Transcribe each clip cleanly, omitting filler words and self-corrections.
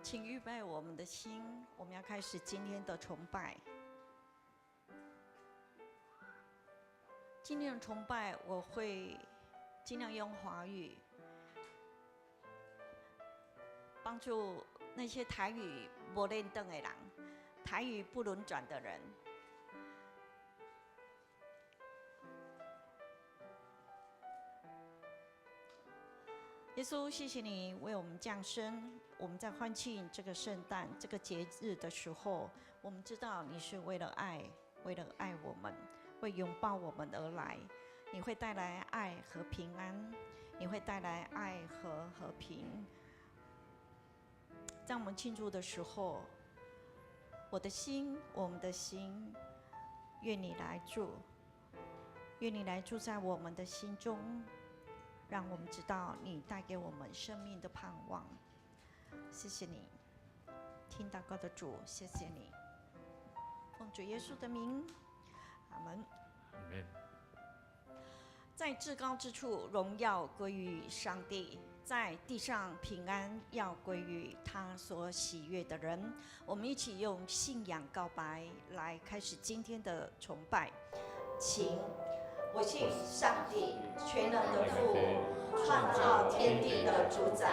请预备我们的心，我们要开始今天的崇拜。今天的崇拜，我会尽量用华语，帮助那些台语不认得的人，台语不轮转的人。耶稣，谢谢你为我们降生。我们在欢庆这个圣诞这个节日的时候，我们知道你是为了爱我们，为拥抱我们而来。你会带来爱和平安，你会带来爱和和平。在我们庆祝的时候，我的心，我们的心，愿你来住，愿你来住在我们的心中。让我们知道你带给我们生命的盼望。谢谢你，听祷告的主，谢谢你。奉主耶稣的名，阿门。在至高之处，荣耀归于上帝；在地上，平安要归于他所喜悦的人。我们一起用信仰告白来开始今天的崇拜，请。我信上帝，全能的父，创造天地的主宰。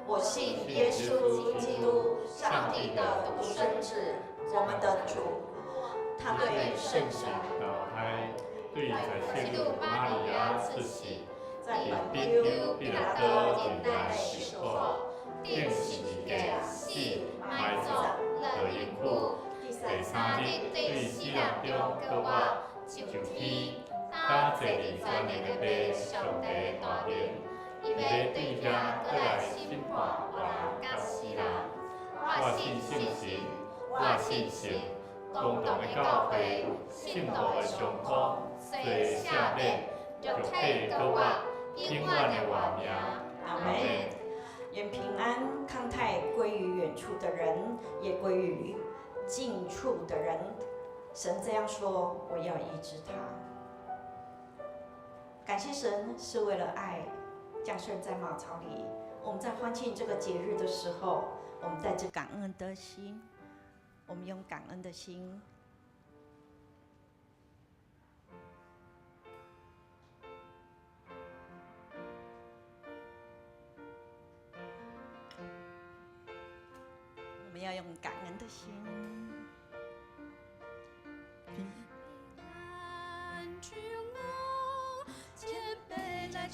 我信耶稣基督，上帝的独生子，我们的主。他对圣神老胎，对在圣母玛利亚赐洗，在本丢比拉多年代时候，定是嘅死埋葬和因苦。第三日对死人中嘅我就天。打坐伫全能的爸上帝大面，伊要对遐过来审判活人甲死人。我信圣神，我信神，共同的教会，信徒的相通，做圣礼，肉体搁活，永远的活命。阿门。愿平安康泰归于远处的人，也归于近处的人。神这样说，我要医治他。感谢神是为了爱降生在马槽里。我们在欢庆这个节日的时候，我们带着感恩的心，我们用感恩的心，我们要用感恩的心。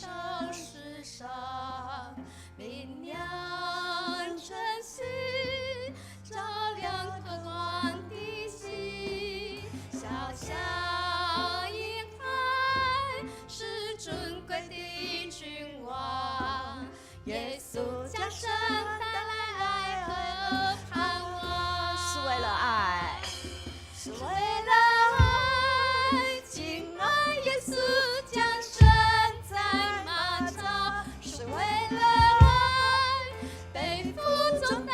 到世上，明亮晨曦，照亮渴望的心。小小婴孩是尊贵的君王，耶稣降生带来爱和盼望，是为了爱，是为了爱，敬爱耶稣降生。为了爱，背负重担，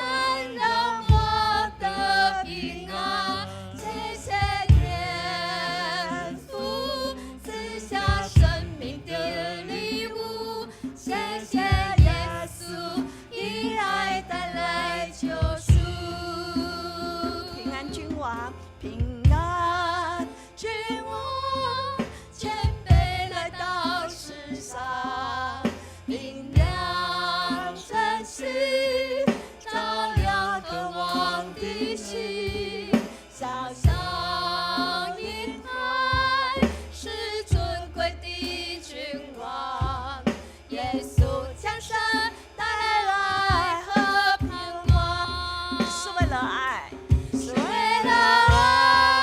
让我得平安。谢谢天父赐下生命的礼物，谢谢耶稣以爱带来救赎。平安君王，平安君王，谦卑来到世上。明亮晨曦，照亮渴望的心。小小婴孩是尊贵的君王，耶稣降生带来了爱和盼望，是为了爱，是为了爱。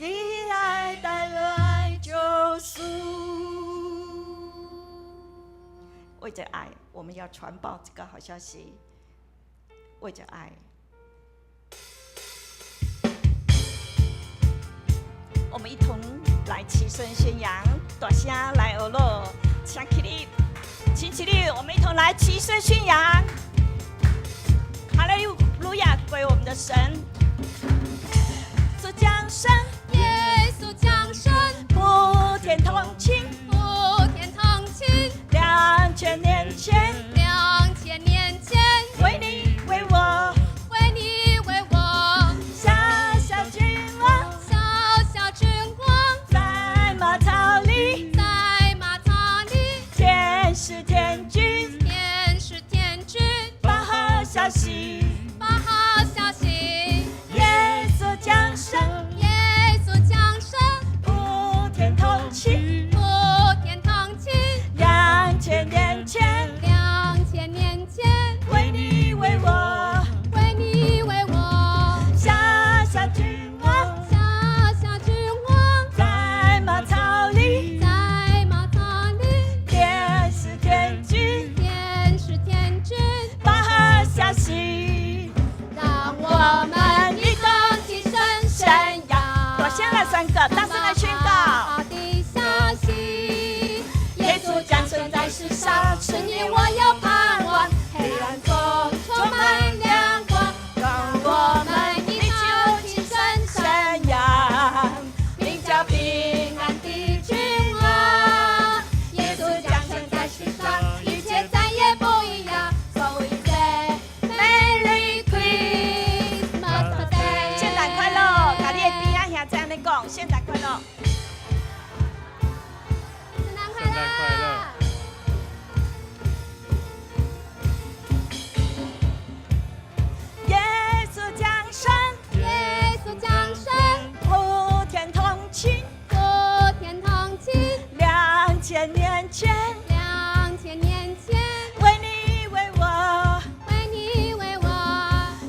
以爱带来救赎。为着爱，我们要传报这个好消息。为着爱，我们一同来齐声宣扬，大声来学咯，请起立，请起立，我们一同来齐声宣扬。哈利路亚，归我们的神，主降生，耶稣降生，普天同庆，普天同庆2000年前， ，2000年前，为你为我，为你为我，小小君王，小小君王，在马槽里，在马槽里，天使天君，天使天君，报好消息，报好消息，耶稣降生，耶稣降生，普天同庆，普天同庆2000年前， ，2000年前，为你为我，为你为我，小小君王，小小君王，在马槽里，在马槽里，天使天君，天使天君，报好消息，让我们一同齐声宣扬。我先来3个，大声来宣告。好的消息，耶稣降生在世上，是你我有盼望，黑暗中充满亮光，让我们一同齐声宣扬，名叫平安的君王。耶稣降生在世上，一切再也不一样。So we say Merry Christmas Day。圣诞快乐！甲你的边仔兄这样咧讲，圣诞快乐！圣诞快乐！耶稣降生，耶稣降生，普天同庆普天同庆，2000年前， ，2000年前，为你为我，为你为我，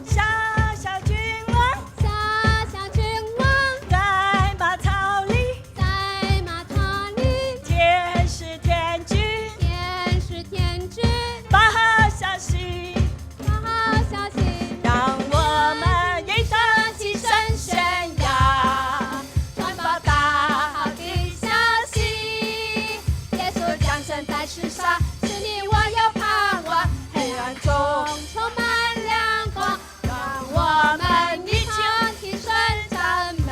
小小君王，小小君王，在马槽里，在马槽里，天使天君，天使天君，报好消息，报好消息，让我们一同齐声宣扬，传报大好的消息。耶稣降生在世上，是你我有盼望，黑暗中充满亮光，让我们一同齐声赞美，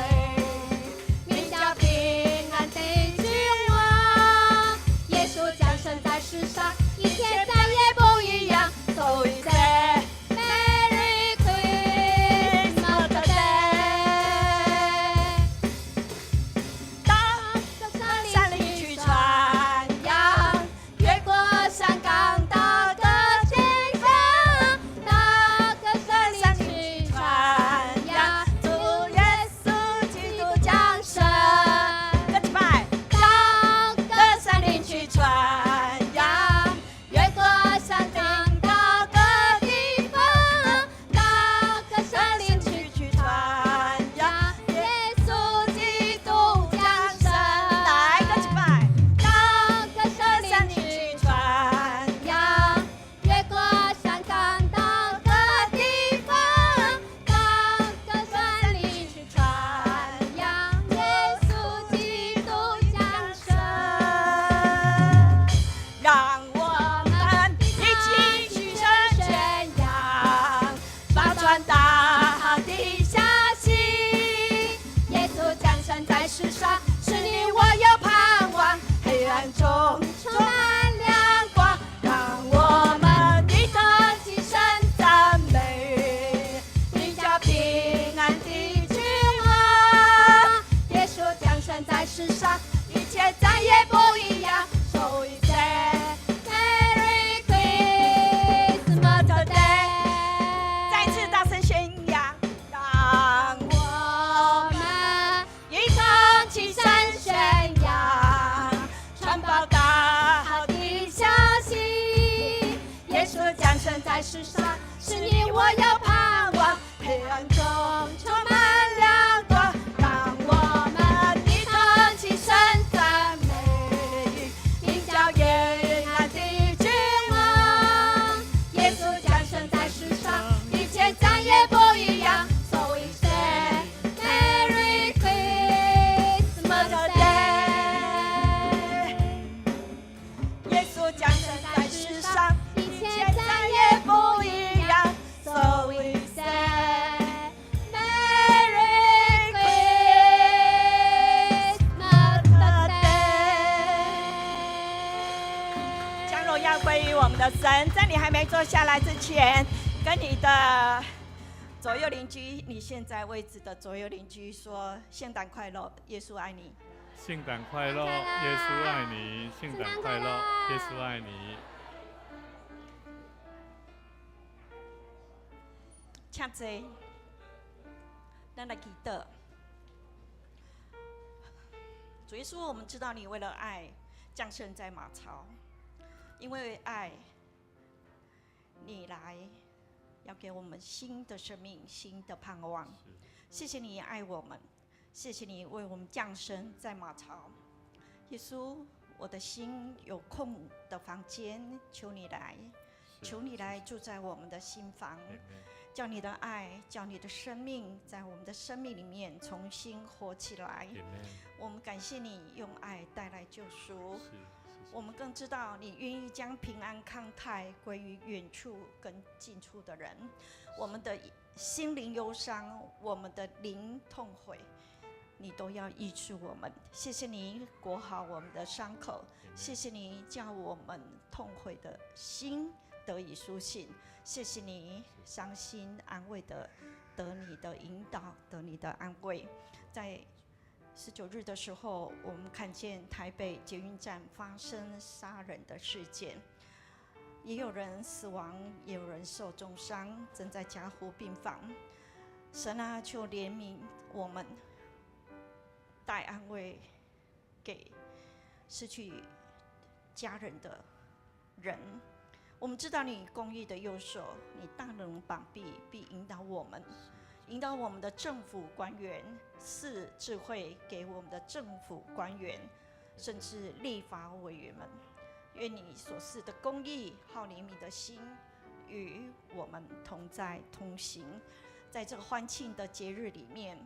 名叫平安的君王。耶稣降生在世上，一切再也不一样。So we say Merry Christmas Day。到到山里去传扬，越过山岗到个前方，到个山里去传扬，主耶稣基督降生。各击拜。到个山里去传扬，越过山岗到个地方，到个山里去传扬，耶稣基督降生。来，各击拜。到个山里去传扬，越过山岗到个地方，到个山里去传扬，耶稣基督降生。让我们一起去宣扬，发传大好的消息。耶稣降生在世上，是你我有盼望，黑暗中充满亮光，让我们一同齐声赞美，名叫平安的君王。耶稣降生在世上，一切再也不一样。So we say Merry Christmas Day。再次大声宣扬，让我们一同齐声宣扬，传报大好的消息。耶稣降生在世上，是你我有盼望，黑暗中充满亮光，让我们的神，在你还没坐下来之前，跟你的左右邻居，你现在位置的左右邻居说：圣诞快乐，耶稣爱你。圣诞快乐，耶稣爱你。圣诞快乐，耶稣爱你。请坐，咱来祈祷。主耶稣，我们知道你为了爱降生在马槽，因为爱，你来要给我们新的生命、新的盼望。谢谢你爱我们，谢谢你为我们降生在马槽。耶稣，我的心有空的房间，求你来，求你来住在我们的心房。叫你的爱，叫你的生命在我们的生命里面重新活起来。我们感谢你用爱带来救赎。我们更知道你愿意将平安康泰归于远处跟近处的人。我们的心灵忧伤，我们的灵痛悔，你都要医治我们。谢谢你裹好我们的伤口，谢谢你叫我们痛悔的心得以苏醒。谢谢你伤心安慰的得你的引导，得你的安慰。在19日的时候，我们看见台北捷运站发生杀人的事件，也有人死亡，也有人受重伤，正在加护病房。神啊，求怜悯我们，带安慰给失去家人的人。我们知道你公义的右手，你大能膀臂必引导我们，引导我们的政府官员，赐智慧给我们的政府官员，甚至立法委员们。愿你所赐的公义、好怜悯的心与我们同在同行。在这个欢庆的节日里面，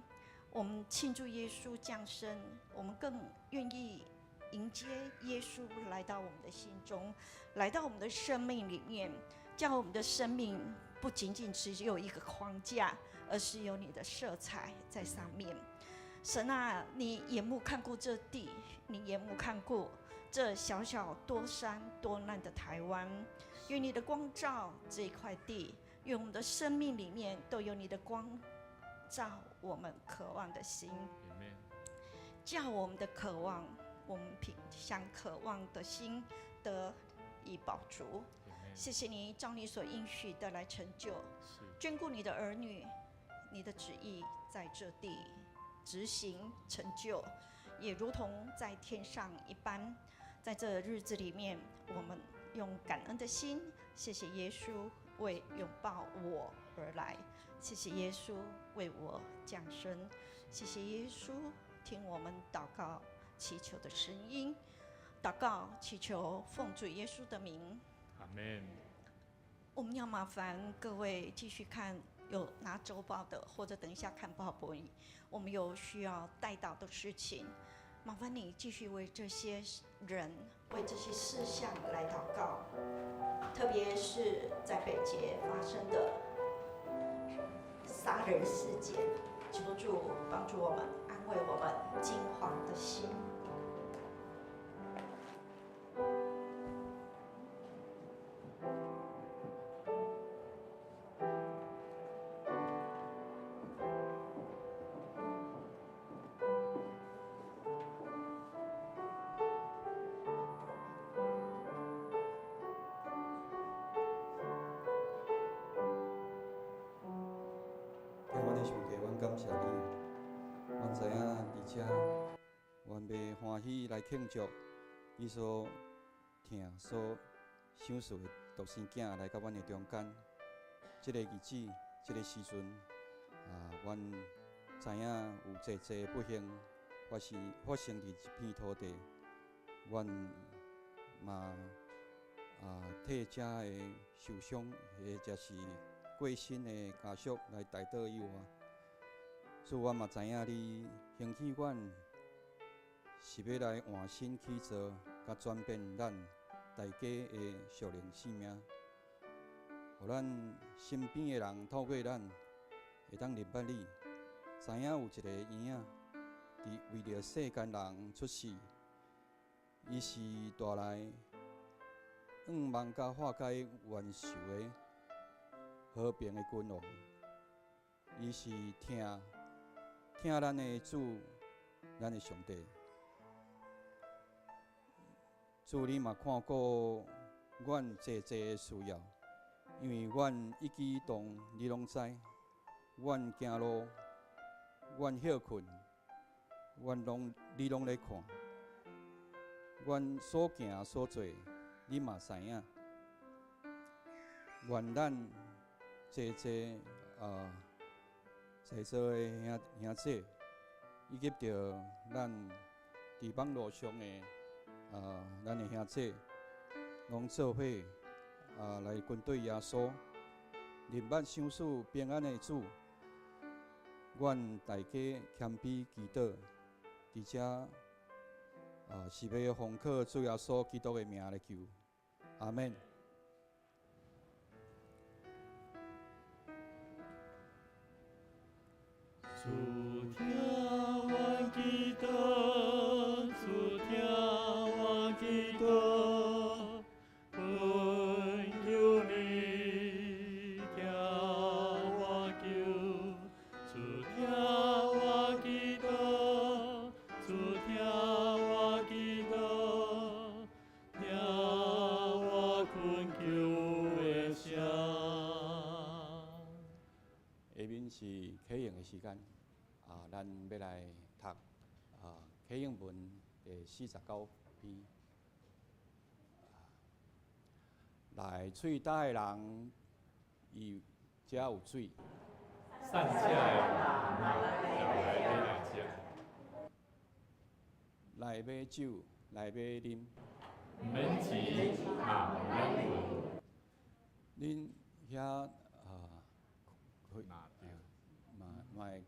我们庆祝耶稣降生，我们更愿意迎接耶稣来到我们的心中，来到我们的生命里面，叫我们的生命不仅仅只有一个框架，而是有你的色彩在上面。神啊，你眼目看顾这地，你眼目看顾这小小多山多难的台湾，愿你的光照这一块地，愿我们的生命里面都有你的光照我们渴望的心，叫我们的渴望，我们想渴望的心得以饱足。谢谢你照你所应许的来成就，眷顾你的儿女，你的旨意在这地执行成就，也如同在天上一般。在这日子里面，我们用感恩的心，谢谢耶稣为拥抱我而来，谢谢耶稣为我降生，谢谢耶稣听我们祷告祈求的声音。祷告祈求奉主耶稣的名，阿们。我们要麻烦各位继续看有拿周报的，或者等一下看报播影，我们有需要代祷的事情，麻烦你继续为这些人、为这些事项来祷告，特别是在北捷发生的杀人事件，求主帮助我们，安慰我们惊惶的心。上帝，阮感谢你，阮知影伫遮，阮袂欢喜来庆祝伊所疼、所想事的独生囝来到阮的中间。这个日子、这个时阵，阮知影有济济不幸发生伫这片土地，阮嘛替遮的受伤或者是过身的家属来代祷以外，所以阮嘛知影你兴起阮是要来换新起造，甲转变咱大家的属灵生命，互咱身边的人透过咱会当明白你，知影有一个婴仔伫为着世间人出世，伊是带来望甲化解冤仇的和平的君王，伊是听咱的主，咱的上帝。主，你嘛看顾阮济的需要，因为阮一举一动你拢知，阮行路，阮休困，你拢咧看，阮所行所做，你嘛知影。愿咱济的兄姐，以及着咱伫网络上的咱的兄姐，拢做伙来跟对耶稣，认捌相属平安的主。阮大家谦卑祈祷，伫遮是要奉靠主耶稣基督的名来求，阿门。主听我祈祷，主听我祈祷，恳求你听我求。主听我祈祷，主听我祈祷，听我恳求的声。下面是启用的时间。咱要来读启用文第49篇。来喙焦的人，伊遮有水；散下的人来买食。来买酒，来买啉。毋免钱，也毋免问。恁遐卖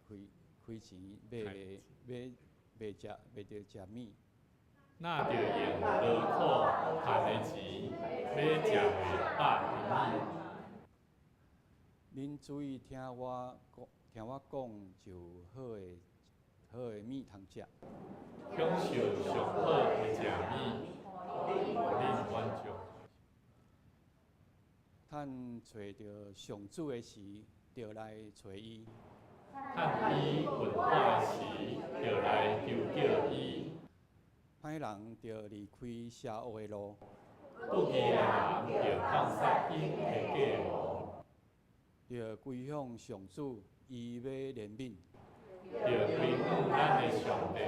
开钱买着食米。那着用劳苦赚的钱买食的饱的米。恁注意听我讲，就好的米通食。享受上好的食米，恁满足。趁找着上主的时，就来找伊。趁伊困晏时，就来求叫伊。歹人就离开邪恶的路，不义的人就放杀因的计谋，就归向上主，伊要怜悯。就归向咱的上帝，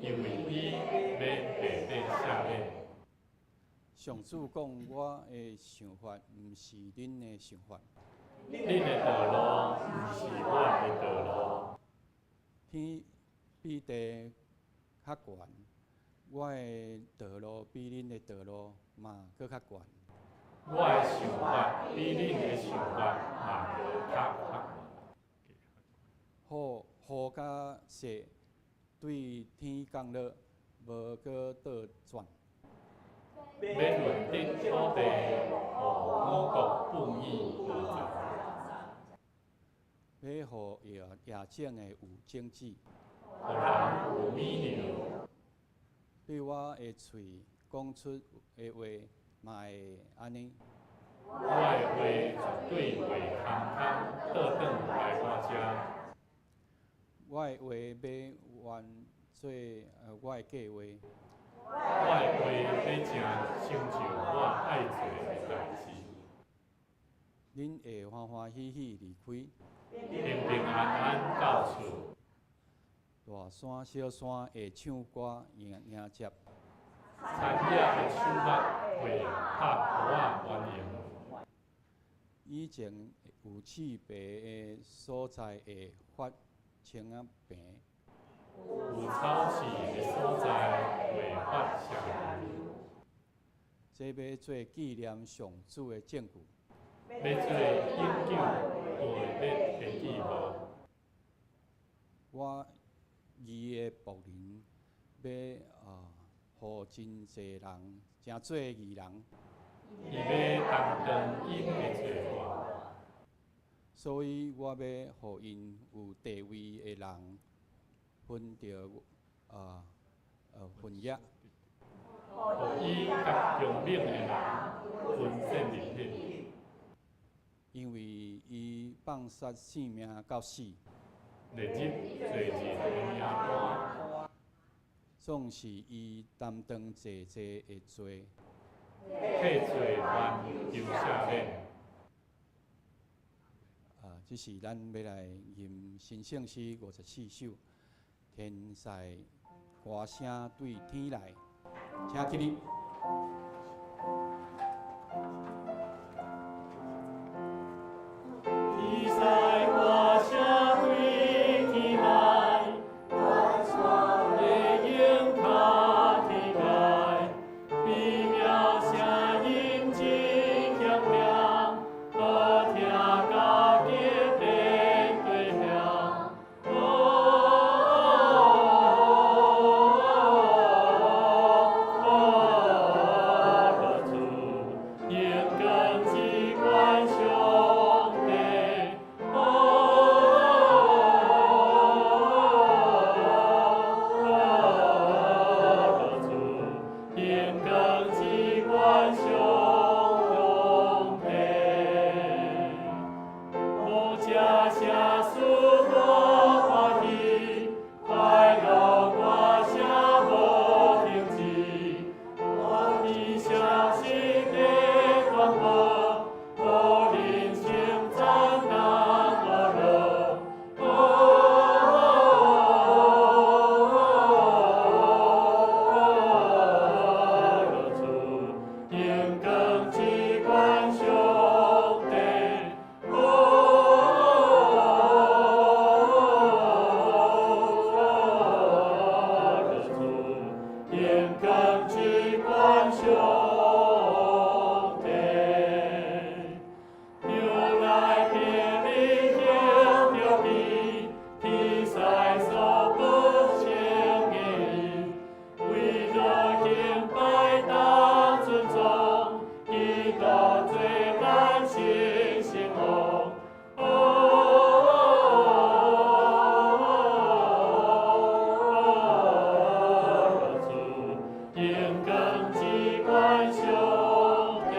因为伊要白白赦免。上主讲：我的想法，毋是恁的想法。恁的道路，毋是我的道路。天比地较悬，我的道路比恁的道路嘛搁较悬。我的想法比恁的想法嘛搁较悬。雨甲雪对天降落，无搁倒转。要论得土地，互五国不义无罪。要互野种的有种子，互人有米粮。对我的喙讲出的话，嘛会安尼。我的话绝对袂空空倒转来我遮。我的话要原做我的计划。我的话要正成就我爱做的代志。恁会欢欢喜喜离开，平平安安到厝。大山小山会唱歌迎接。田野的树木会拍鼓仔欢迎。以前有刺白的所在会发青仔病。有草刺的所在会发烧流。这要做纪念上主的证据。要做永久会要提记无？我义的仆人要互真济人真做义人。伊要担当因的罪过。所以我要互因有地位的人分着分业。互伊甲强猛的人分献灵品，因为伊放杀性命到死，历入罪人的名单，总是伊担当济济的罪。替罪万求赦免。这是咱要来吟新圣诗54首，天使歌声对天来，请起立。天使歌声对天来，夜莺踏天涯，美妙声音真响亮，好听到结变对响。应更机关兄弟，应更机关兄弟，我家下属我欢喜，快乐我下无停止，我的消息的广播，我灵性长大快乐。应更机关兄弟，应更机关兄弟，牛来天里行着比，天使所不清义，为着敬拜当尊重，伊道最难行行红。应更机关兄弟，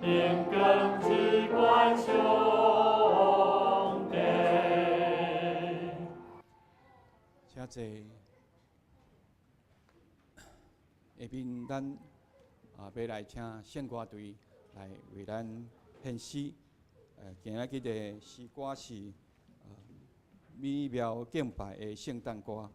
应更机关兄弟。请坐。下面咱要来请献歌队来为咱献诗。今仔日的诗歌是美妙敬拜的圣诞歌。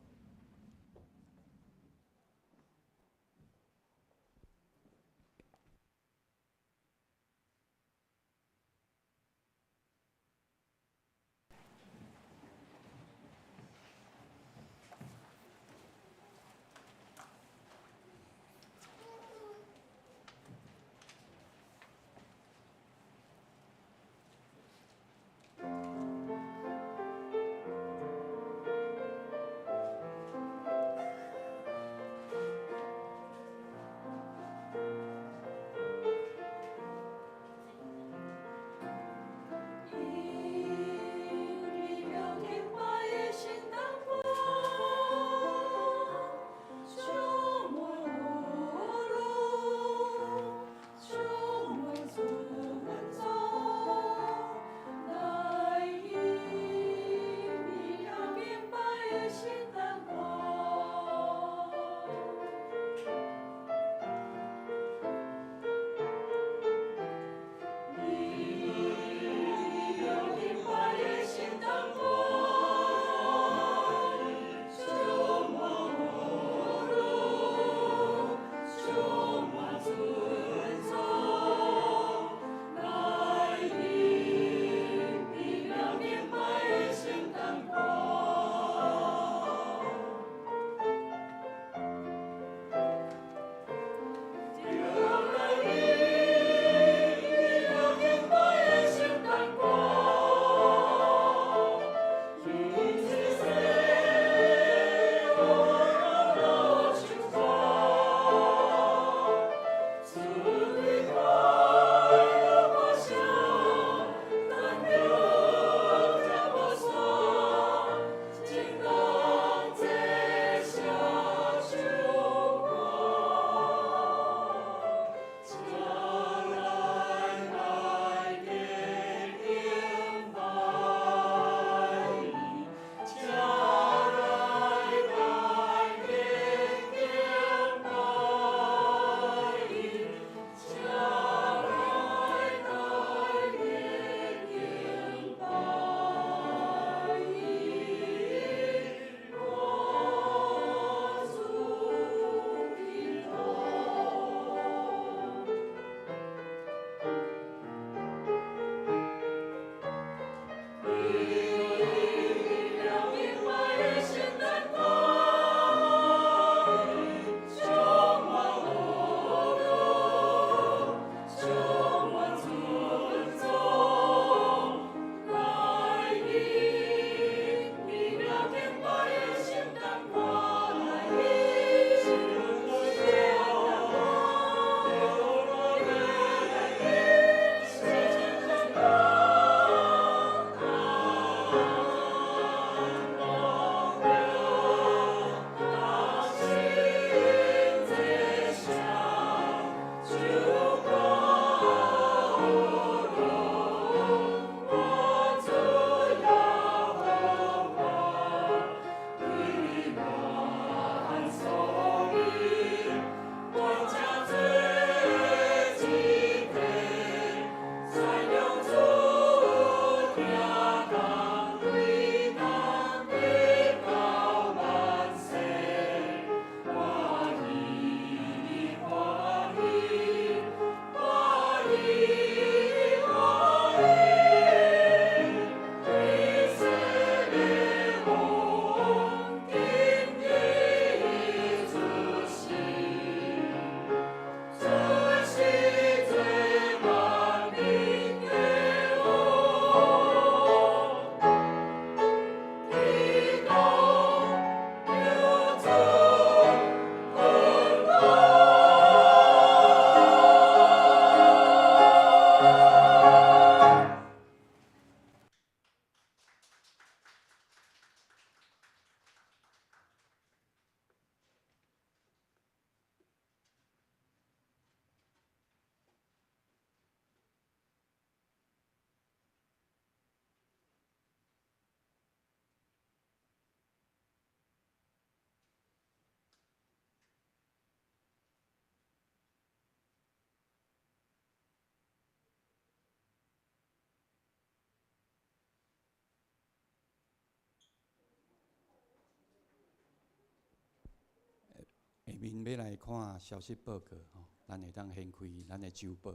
面要来看消息报告吼，咱会当掀开咱的周报。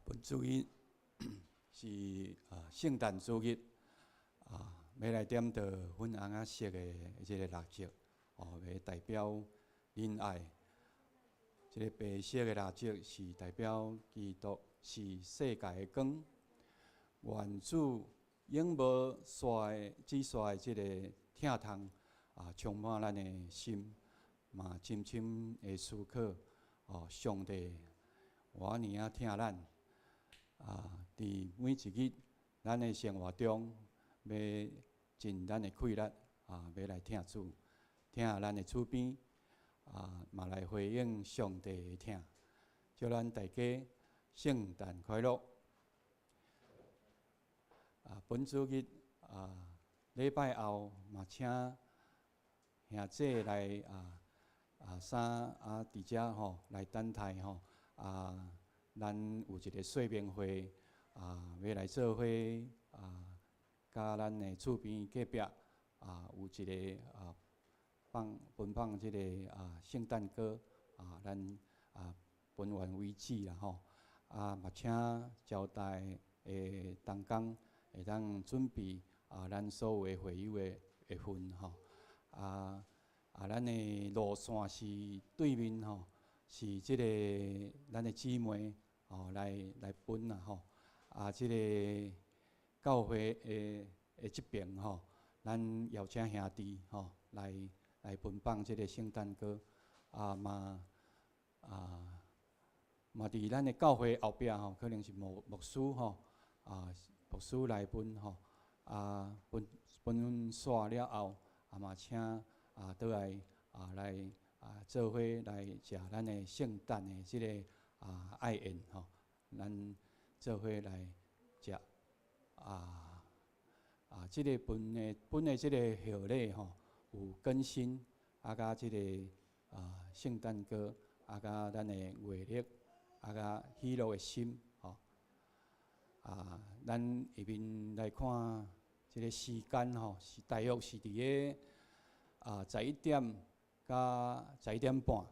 本主日是圣诞主日要来点到粉红仔色的即个蜡烛，要代表仁爱。即个白色的蜡烛是代表基督是世界的光，愿主永无衰止衰的即个疼痛充满咱的心，嘛深深的思考上帝偌尔啊疼咱伫每一日咱的生活中，要尽咱的气力要来疼主，疼咱的厝边嘛来回应上帝的疼。祝咱大家圣诞快乐！本主日礼拜后嘛请兄姐来伫遮吼来等待吼咱有一个说明会要来做伙甲咱的厝边隔壁有一个分放即个圣诞歌咱分完为止啦吼嘛请招待的同工会当准备咱所有的会友的份吼咱的路线是对面吼，是即个咱的姊妹来分啦吼即个教会的即边吼，咱邀请兄弟吼来分放即个圣诞歌嘛伫咱的教会后壁吼，可能是牧师吼牧师来分吼分煞了后嘛请倒来做伙来食咱的圣诞的即个爱宴吼，咱做伙来食即个分的即个贺礼吼，有更新甲即个圣诞歌甲咱的月历甲喜乐的心吼咱下面来看即个时间吼，是大约是伫个11点到11点半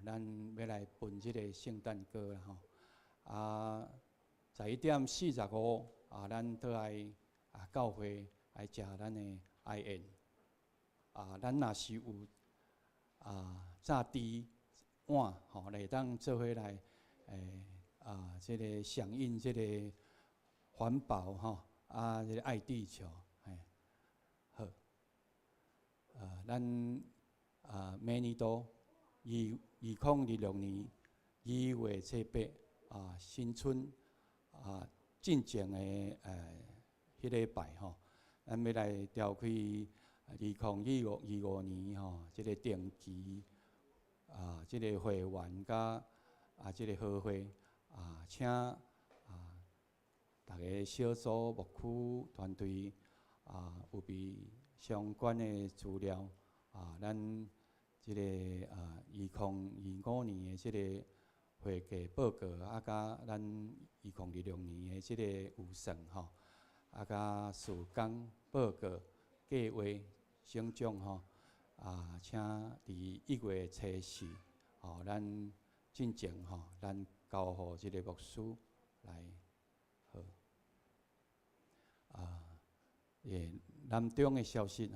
咱要来分即个圣诞歌啦吼11点45咱倒来教会来食咱的爱宴咱若是有炸猪碗会当做伙来即个响应即个环保即个爱地球好咱明年度2026年2月7日新春进前的迄礼拜咱要来召开2025年即个定期即个会员甲即个好会请大家小组牧区团队有备相关的资料咱即个2025年的即个会计报告甲咱2026年的即个预算甲事工报告计划省长请伫1月7日咱进前咱交互即个牧师来好南中的消息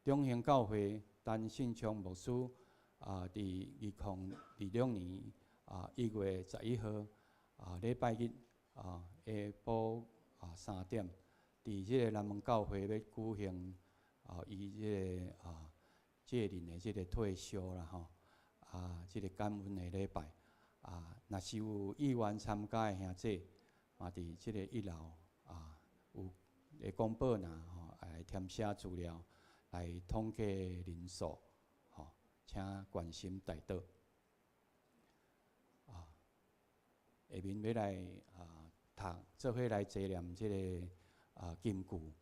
中兴教会陈信昌牧师伫2026年1月11号礼拜日下晡3点，伫即个南门教会要举行伊即个任的即个退休啦即个感恩的礼拜若是有意愿参加的兄弟嘛伫即个1楼有个广播栏来填写资料，来统计人数请关心带到下面要来读做伙来纪念即个金句。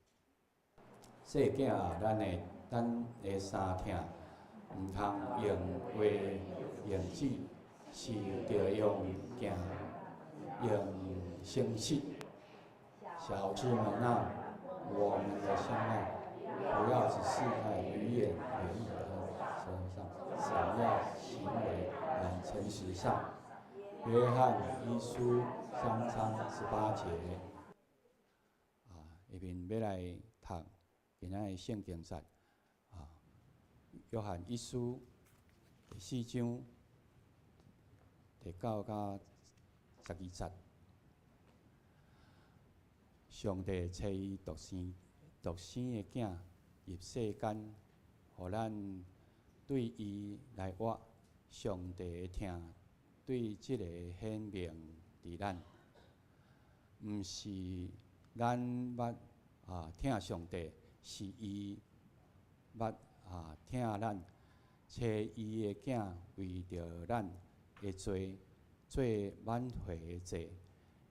细囝咱的三听，毋通用话用指，是着用行，用声势。小子们啊，我们的相爱，不要只是在语言和舌头上，闪耀行为和诚实上。约翰一书3章18节。下面要来读今仔的圣经节约翰一书4章第9到12节。上帝找伊独生的囝入世间，互咱对伊来活。上帝的疼对即个显明伫咱，毋是咱捌疼上帝，是伊捌疼咱，找伊的囝为着咱的罪做挽回的祭。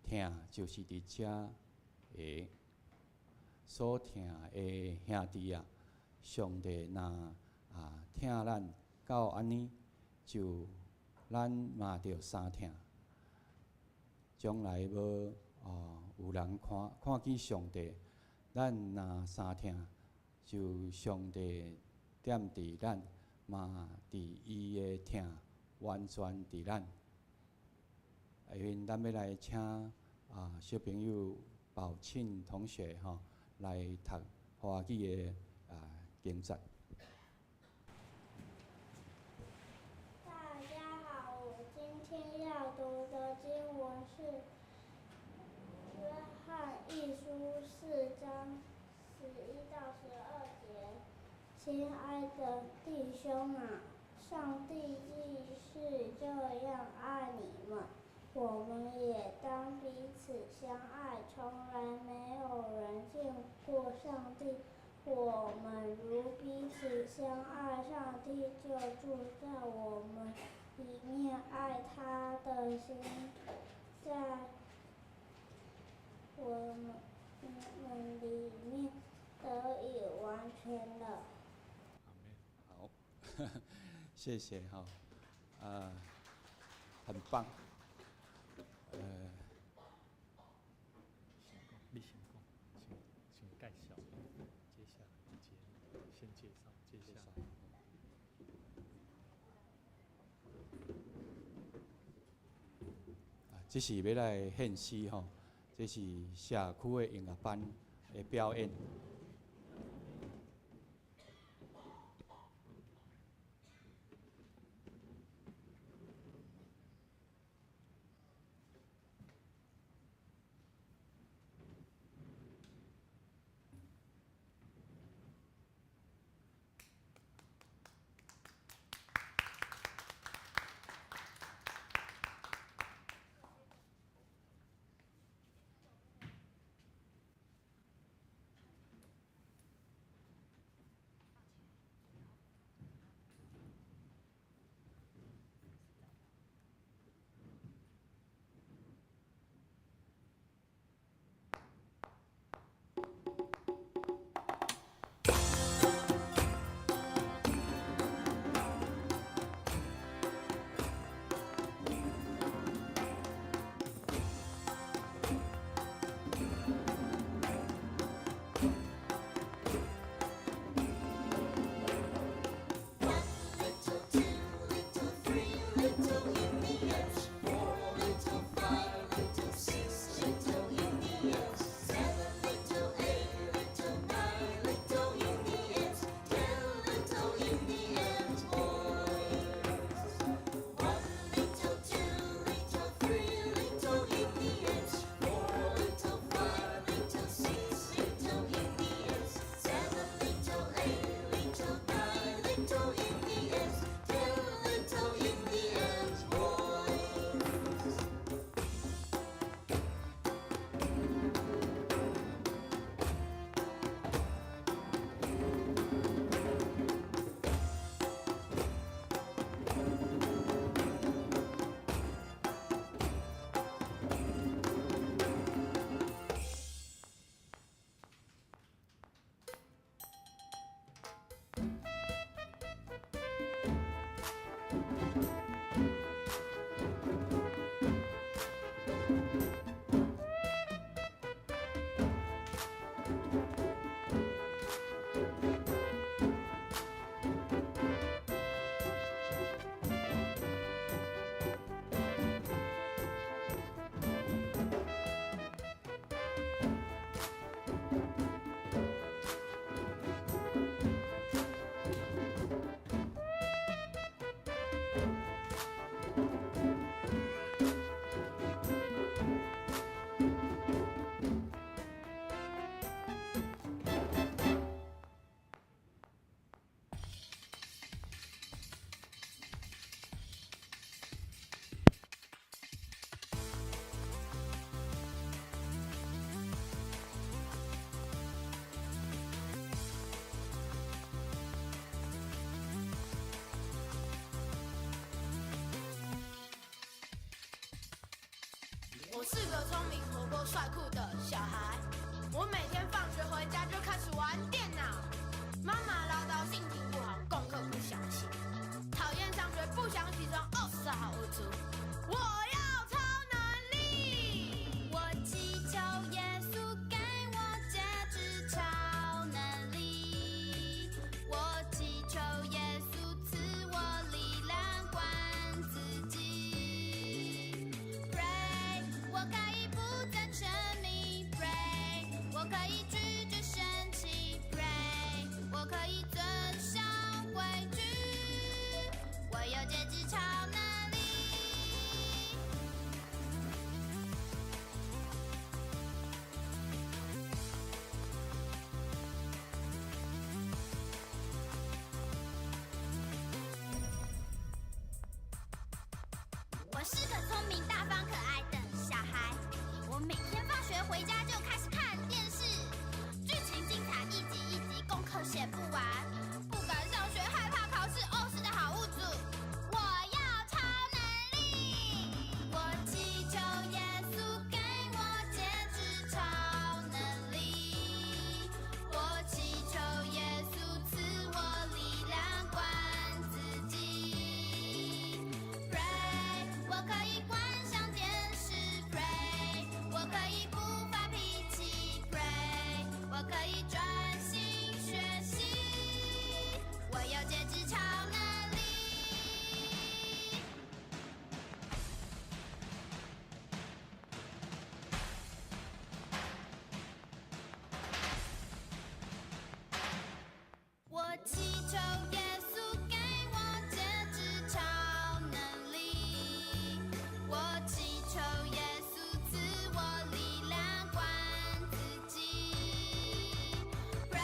疼就是伫遮个所疼的兄弟啊，上帝若疼咱到安尼，就咱嘛着相疼。将来要有人看见上帝，咱若相疼，就上帝踮伫咱，嘛伫伊的疼完全伫咱。下面咱要来请小朋友宝庆同学来读华语的经节。大家好，我今天要读的经文是约翰一书4章11到12节。亲爱的弟兄啊，上帝既是这样爱你们，我们也当彼此相爱。从来没有人见过上帝，我们如彼此相爱，上帝就住在我们里面，爱他的心在我们里面得以完全了。好，谢谢很棒。你先讲，先介绍，接下来先介绍，接下来。这是要来献诗这是社区的音乐班的表演。个聪明、活泼、帅酷的小孩。我每天放学回家就开始玩电脑，妈妈唠叨，心情不好，功课不想写，讨厌上学，不想起床，是好无助。我要超能力，我祈求耶稣给我节制超能力，我祈求耶稣赐我力量管自己。Pray， 我可以不再沉迷。Pray， 我可以拒绝生气。Pray， 我可以遵守规矩。我有节制超能力。我是个聪明、大方、可爱的小孩。我每天放学回家就开始看电视，剧情精彩，一集一集，功课写不完，不敢上学，害怕考试，是的好物主。我要超能力，我祈求耶稣给我节制超能力，我祈求耶稣赐我力量管自己。Pray， 我可以关上电视。Pray， 我可以不发脾气。Pray， 我可以专心学习。我有节制超能力。我祈求耶稣给我节制超能力，我祈求耶稣赐我力量管自己。Pray，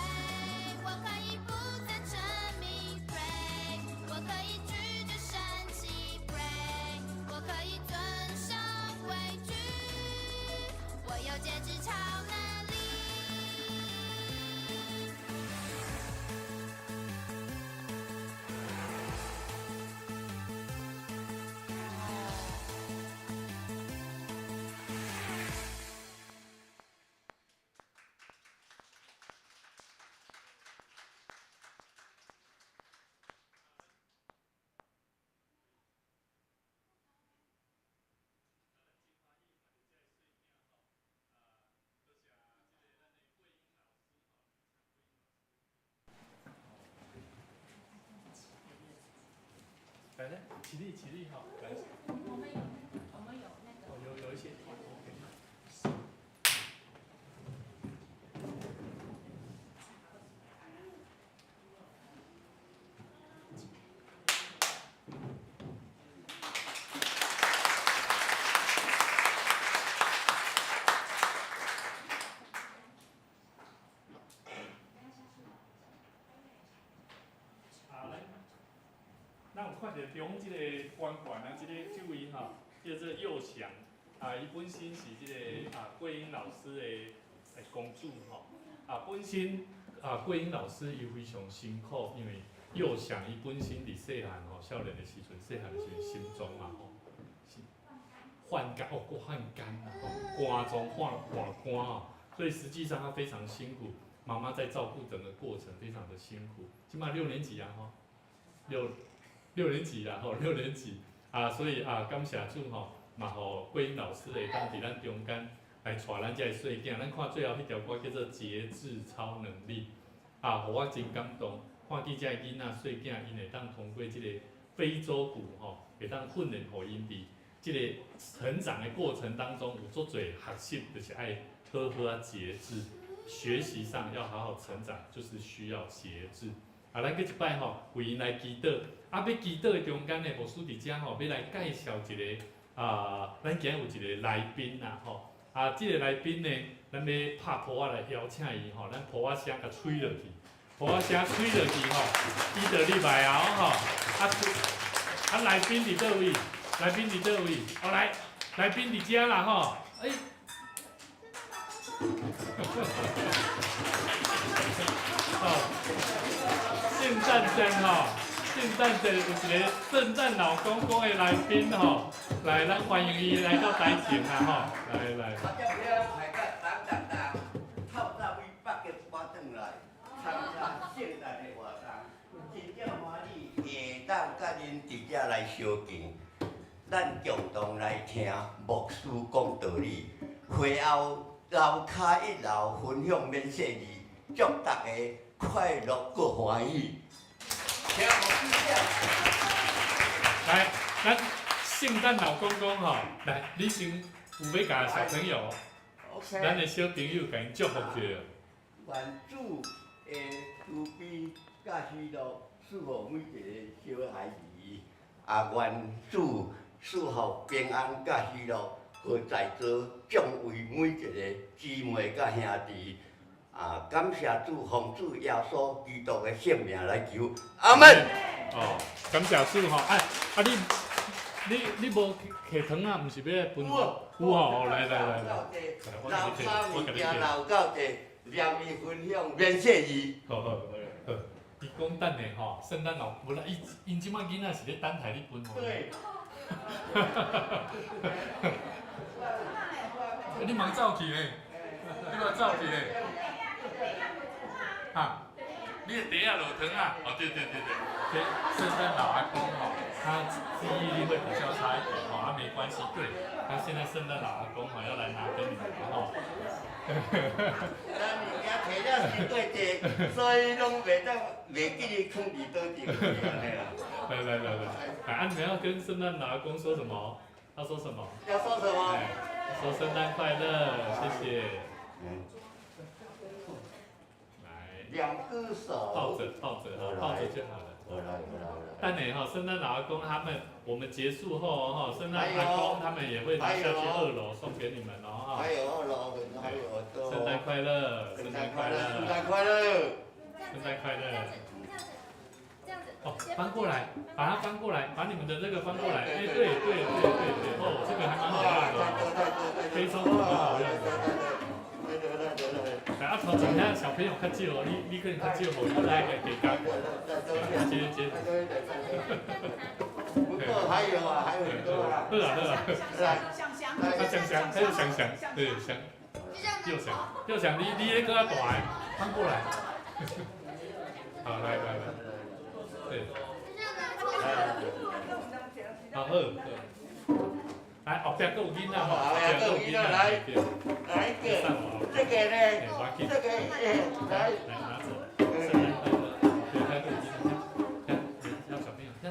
我可以不再沉迷。Pray， 我可以拒绝生气。Pray， 我可以遵守规矩。我有节制超能力。来来，起立起立哈，来。我们有那个。有一些。咱有看到中即个官员啊，即个这位哈，叫做佑祥伊本身是即个桂英老师的公主吼本身桂英老师伊非常辛苦，因为佑祥伊本身伫细汉少年的时阵，细汉的时阵心脏是患肝肝中患肝所以实际上他非常辛苦，妈妈在照顾整个过程非常的辛苦。起码6年级啊6年级啦6年级所以感谢主嘛互桂英老师会当伫咱中间来带咱这个细囝，咱看最后迄条歌叫做节制超能力互我真感动，看见这个囡仔细囝因会当通过这个非洲鼓会当训练互因伫这个成长的过程当中有足多学习，就是爱好好节制，学习上要好好成长，就是需要节制。咱搁一摆为因来祈祷，要祈祷的中间呢，牧师伫遮要来介绍一个咱今日有一个来宾这个来宾呢，咱要拍谱仔来邀请伊咱谱仔声甲吹落去，谱仔声吹落去伊就入来来宾伫倒位？来宾伫倒位？来宾伫遮啦圣诞节有一个圣诞老公公的来宾来，咱欢迎伊来到台前啦吼，来。我这边大家人透早为北京搬转来，参加盛大的活动，真正欢喜下当甲恁伫遮来相见，咱共同来听牧师讲道理，会后楼骹一楼分享免说字，祝大家快乐搁欢喜。听牧师讲。来，咱圣诞老公公吼，来，你先有要甲小朋友，咱的小朋友甲因祝福一下。愿主的慈悲甲喜乐赐予每一个小孩子，愿主赐予平安甲喜乐，和在座众位每一个姊妹甲兄弟。感谢主，奉主耶稣基督的圣名来求，阿门。哦，感谢主吼，你无摕糖啊？毋是要来分吗？有吼，来，老卡物件老到地，念伊分享免说字。好，伊讲等下吼，圣诞老，无啦，因即摆囡仔是咧等待你分吼。对。你忙走去咧？你忙走去咧？啊，你的碟啊，落糖啊？哦，对，这圣诞老阿公吼，他记忆力会比较差一点吼，没关系，对，他现在圣诞老阿公吼要来拿给你们吼。咱物件摕了伤过济，所以拢袂记你放伫倒顶安尼啦。来，你们要跟圣诞老阿公说什么？他说什么？要说什么？说圣诞快乐，谢谢。两只手抱着就好了。但呢哈，圣诞老阿公他们，我们结束后哈，圣诞阿公他们也会拿下去2楼送给你们哦哈。还有2楼，还有圣诞快乐，圣诞快乐，圣诞快乐，圣诞快乐。哦，翻过来，把它翻过来，把你们的这个翻过来。哎，对，哦，这个还蛮好用的，非洲蛮好用的。来，头前遐小朋友较少哦，你可能较少，互来个给干。接。不过还有很多啦。好啊。香，还有香，对香。又香，你那个大的翻过来。好，来。对。好。来，后壁还有囡仔吼，后壁还有囡仔来一个，这个呢，来拿走，圣诞快乐，对，还有囡仔，要小朋友，要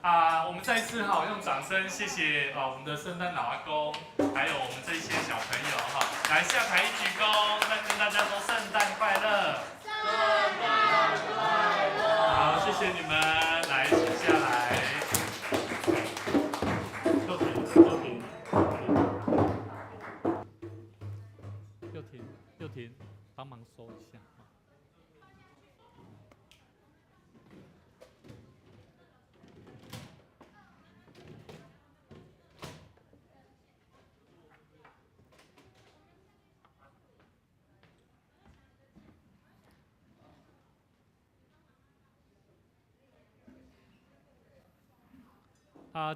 来，我们再次哈用掌声谢谢我们的圣诞老阿公，还有我们这些小朋友哈，来下台一鞠躬，再跟大家说圣诞快乐，圣诞快乐，好，谢谢你们，来请下来，又停，帮忙收一下。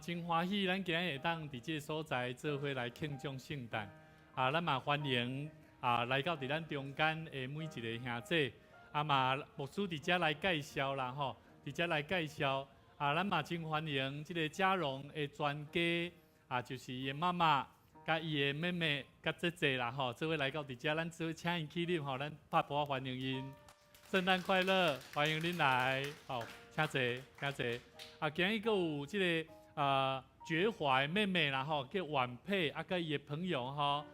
真欢喜，咱今日会当伫这个所在做伙来庆祝圣诞。咱嘛欢迎来到伫咱中间的每一个兄弟，嘛牧师伫遮来介绍啦吼，伫遮来介绍。咱嘛真欢迎这个嘉荣的全家，就是伊的妈妈、甲伊的妹妹、甲姐姐啦吼，做伙来到伫遮，咱做伙请因起立吼，咱拍鼓欢迎因。圣诞快乐，欢迎恁来，好，请坐。今日佫有这个觉怀妹妹啦吼，叫婉佩，甲伊的朋友吼，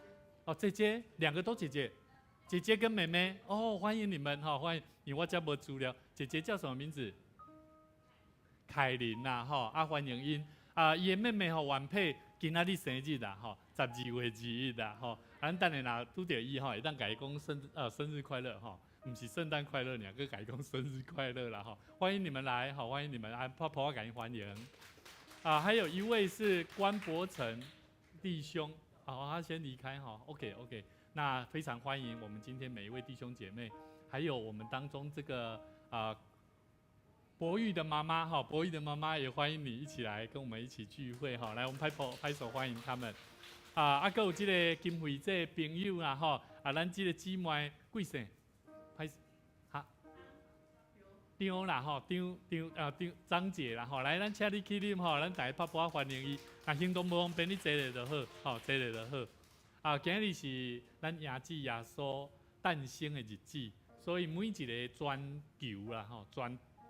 姐姐，2个都姐姐跟妹妹，欢迎你们哈，欢迎，因为我遮无资料，姐姐叫什么名字？凯琳啦吼，欢迎因，伊的妹妹吼婉佩，今仔日生日啦吼，12月2日啦吼，咱等下若拄着伊吼，会当甲伊讲生日快乐吼。不是圣诞快乐，2个改讲生日快乐啦哈！欢迎你们来，好，欢迎你们来，泡泡感欢迎。还有一位是关伯成弟兄，他先离开哈。OK， 那非常欢迎我们今天每一位弟兄姐妹，还有我们当中这个博玉的妈妈哈，博玉的妈妈也欢迎你一起来跟我们一起聚会哈。来，我们拍手欢迎他们。啊，还有这个金惠这个朋友啊哈，咱这个姊妹贵姓？拍哈。张啦吼，张张姐啦吼，来咱请你起啉吼，咱大家拍拍欢迎伊。啊，行动无方便，你坐咧就好，吼，坐咧就好。啊，今日是咱耶子耶稣诞生的日子，所以每一个全球啦吼，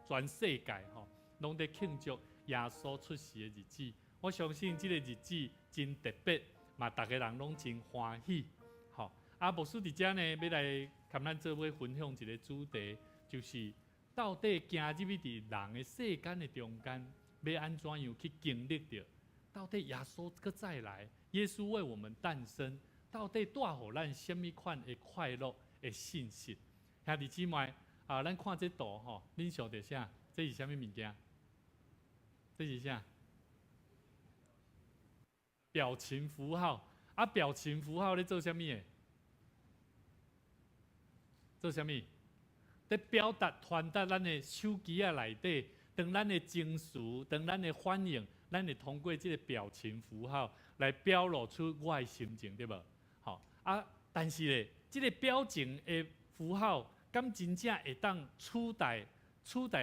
全世界吼，拢在庆祝耶稣出世的日子。我相信这个日子真特别，嘛，大家人拢真欢喜。吼，啊，牧师伫遮呢，要来跟咱做伙分享一个主题，就是到底行入去伫人的世间的中间，要安怎样去经历着？到底耶稣搁再来，耶稣为我们诞生，到底带予咱什么款的快乐的信息？兄弟姊妹啊，咱看这图吼，恁晓得啥？这是啥物物件？这是啥？表情符号。啊，表情符号咧做啥物的？做啥物？在表达、传达咱的手机啊内底，当咱的情绪，当咱的反应。咱会通过这个表情符号来表露出我的心情，对无？好啊，但是咧，这个表情的符号，敢真正会当取代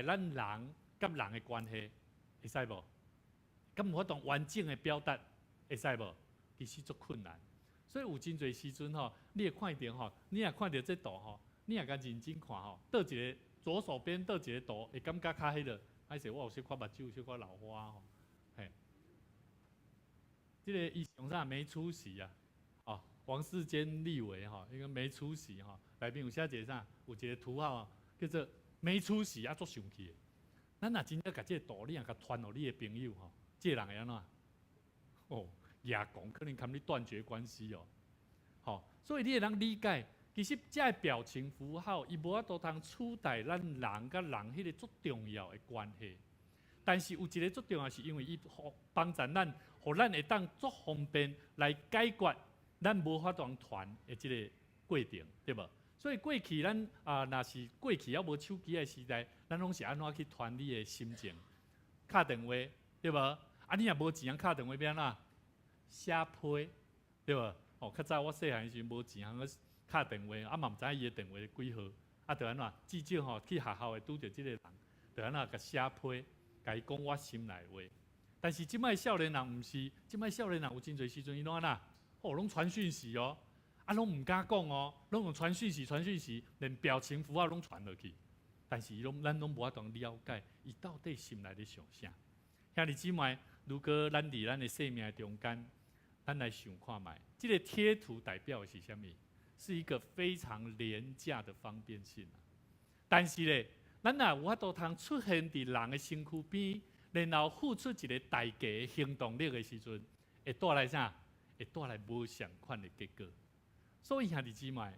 咱人甲人的关系，会使无？敢有法当完整的表达，会使无？其实足困难。所以有真侪时阵吼，你会看到吼，你也看到这图吼，你也甲认真看吼，倒一个左手边倒一个图，会感觉较迄落，还是我有小看目睭，小看老花吼。这个伊上啥没出席啊？哦，王世坚立委哈，应该没出席哈。内面有写一个啥？有一个图号叫做没出席啊，足生气的。咱若真正甲这个道理啊，甲传互你的朋友吼，这个人会安怎？哦，也讲可能跟你断绝关系哦。好，所以你会能理解，其实这个表情符号，伊无法度通取代咱人甲人迄个足重要的关系。但是有一个足重要，是因为伊帮助咱。互咱会当足方便来解决咱无法当传的即个过程，对无？所以过去咱若是过去还无手机的时代，咱拢是安怎去传你的心情？敲电话，对无？啊，你若无钱，敲电话要安怎？写批，对无？哦，较早我细汉时无钱，通去敲电话，啊嘛毋知影伊的电话几号，啊，就安怎？至少吼去学校会拄着即个人，就安怎甲写批，甲伊讲我心内话。但是即摆少年人毋是，即摆少年人有真侪时阵伊拢安那，哦，拢传讯息哦，啊，拢毋敢讲哦，拢用传讯息，连表情符号拢传落去。但是咱拢无法当了解，伊到底心内咧想啥。兄弟姊妹，如果咱伫咱的生命中间，咱来想看觅，这个贴图代表的是啥物？是一个非常廉价的方便性。但是咧，咱若有法度通出现伫人的身躯边。然后付出一个代价的行动力的时阵，会带来啥？会带来无相款的结果。所以兄弟姊妹，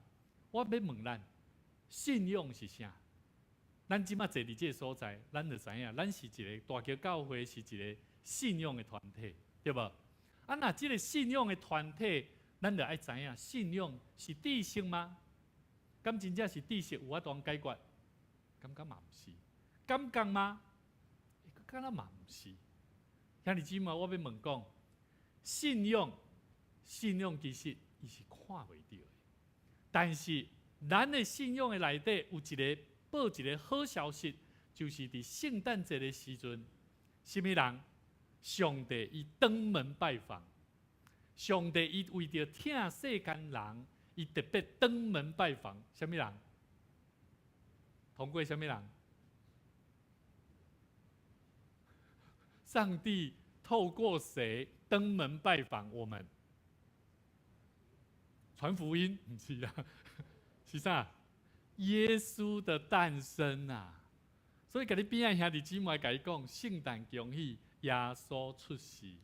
我要问咱，信用是啥？咱即马坐伫这个所在，咱就知影，咱是一个大桥教会是一个信用的团体，对无？啊，那这个信用的团体，咱就爱知影，信用是知识吗？敢真正是知识有法度解决？感觉嘛毋是，敢讲吗？敢若嘛毋是，兄弟姊妹，我要问讲，信用其实伊是看袂到的，但是咱的信用的内底有一个报一个好消息，就是伫圣诞节的时阵，什么人？上帝伊登门拜访，上帝伊为着疼世间人，伊特别登门拜访，什么人？通过什么人？上帝透过谁登门拜访我们？传福音？不是啊，是啥？耶稣的诞生啊！所以，甲你边仔兄弟姊妹甲伊讲，圣诞恭喜，耶稣出世。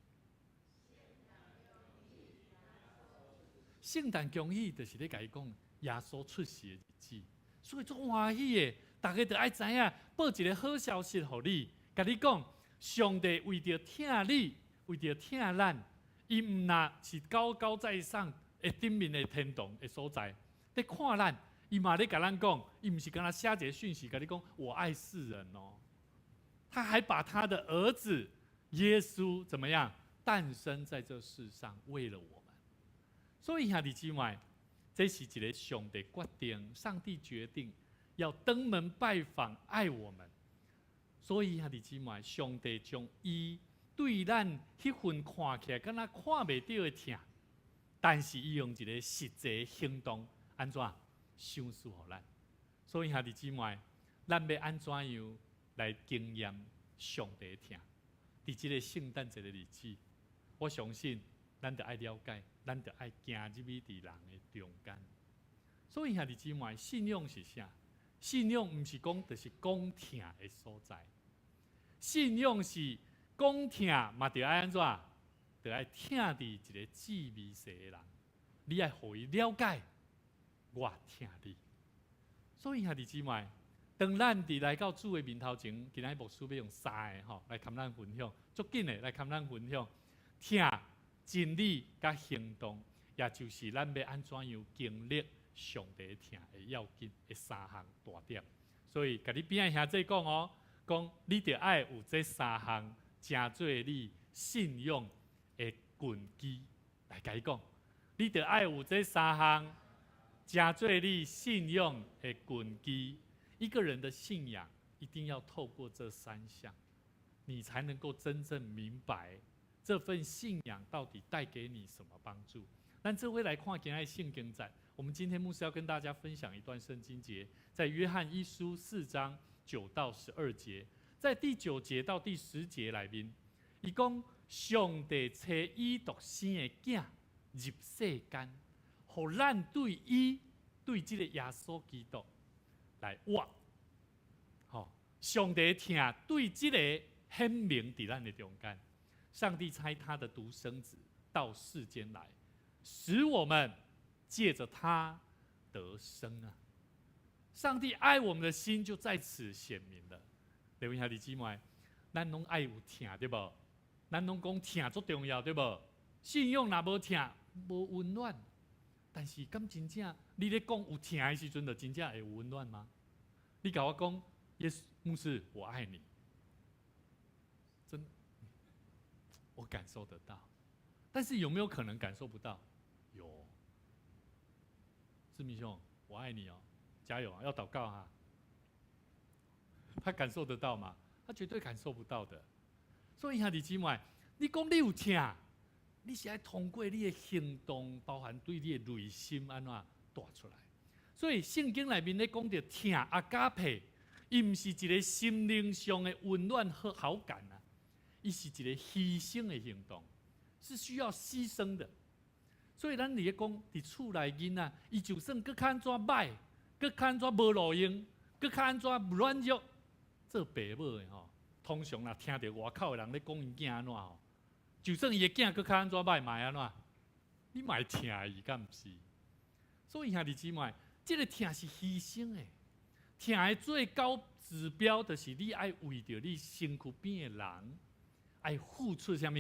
圣诞恭喜，就是咧甲伊讲耶稣出世的日子，所以足欢喜的，大家就爱知影，报一个好消息互你，甲你讲。上帝为着疼你，为着疼咱，伊毋那是高高在上的顶面的天堂的所在，在看咱，伊嘛咧甲咱讲，伊毋是敢若写一个讯息，甲你讲我爱世人哦，他还把他的儿子耶稣怎么样诞生在这世上，为了我们。所以兄弟姊妹，这是一个上帝决定，上帝决定要登门拜访爱我们。所以兄弟姊妹，上帝将伊对咱迄份看起来敢若看袂到的疼，但是伊用一个实际的行动，安怎赏赐予咱？所以兄弟姊妹，咱要安怎样来经验上帝的疼？伫这个圣诞节的日子，我相信咱得爱了解，咱得爱行入去伫人的中间。所以兄弟姊妹，信仰是啥？信仰毋是讲，就是讲疼的所在。信仰是讲疼，嘛着爱安怎？着爱疼伫一个至微细的人，你爱互伊了解，我疼你。所以兄弟姊妹，当咱伫来到主的面头前，今仔牧师要用3个来跟咱分享，足紧的来跟咱分享，疼、真理甲行动，也就是咱要安怎样经历上帝的疼的要紧的3项大点。所以，甲你边仔兄弟讲哦，讲你着爱有这3项，成做你信仰的根基。来甲伊讲，你着爱有这3项，成做你信仰的根基。一个人的信仰一定要透过这3项，你才能够真正明白这份信仰到底带给你什么帮助。但这回来看今天圣经站，我们今天牧师要跟大家分享一段圣经节，在约翰一书4章9到12节，在第9节到第10节里面，伊讲上帝找伊独生的囝入世间，互咱对伊对这个耶稣基督来活。上帝的疼对这个显明在咱的中间。上帝差他的独生子到世间来，使我们借着他得生啊！上帝爱我们的心就在此显明了。各位兄弟姊妹，咱拢爱有疼对不？咱拢讲疼足重要对不？信仰若无疼，无温暖。但是敢真正你咧讲有疼的时阵，就真正会有温暖吗？你甲我讲，耶稣牧师，我爱你，真的，我感受得到。但是有没有可能感受不到？有。志明兄，我爱你哦，加油啊，要祷告哈。他感受得到吗？他绝对感受不到的。所以兄弟姊妹，你讲你有疼，你是要通过你的行动，包含对你的内心安怎带出来。所以圣经里面咧讲到疼阿加佩，伊唔是一个心灵上的温暖和好感啊，伊是一个牺牲的行动，是需要牺牲的。所以咱伫咧讲伫厝内囡仔，伊就算搁较安怎歹，搁较安怎无路用，搁较安怎软弱，做爸母的吼，通常若听到外口的人咧讲因囝安怎吼，就算伊的囝搁较安怎歹，嘛会安怎？你嘛会疼伊，敢毋是？所以兄弟姊妹，这个疼是牺牲的，疼的最高指标就是你爱为着你身躯边的人，爱付出什么？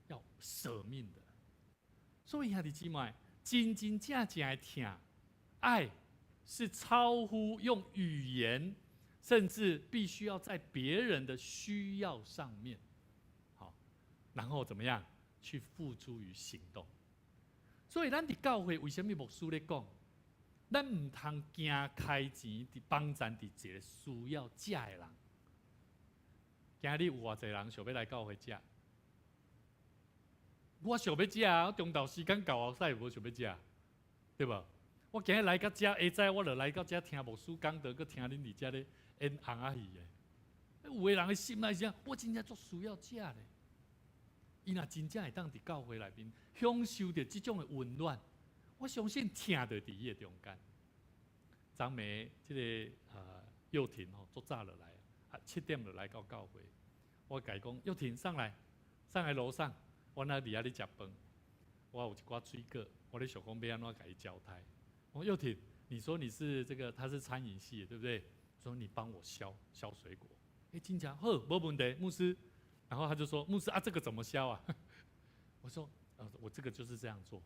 要舍命的。所以兄弟姊妹，真正的疼爱是超乎用语言，甚至必须要在别人的需要上面，好，然后怎么样去付诸于行动。所以咱伫教会为什么牧师咧讲，咱唔通惊开钱伫帮咱伫一个需要食的人。今日有偌济人想要来教会食？我想要食啊！我中昼时间到后使无想要食，对无？我今日来到遮，下早我就来到遮听牧师讲道，佮听恁伫遮咧演红仔戏的。有个人的心内想，我真正足需要食咧。伊若真正会当伫教会内面享受着这种的温暖，我相信疼就伫伊的中间。昨暝这个幼婷吼，足早就来，7点就来到教会。我甲伊讲，幼婷上来楼上。我那底下咧食饭，我有一寡水果，我咧想讲要安怎甲伊交代。我说幼婷，你说你是这个，他是餐饮系的，对不对？说你帮我削水果。真正好，没问题，牧师。然后他就说，牧师啊，这个怎么削啊？我说，我这个就是这样做。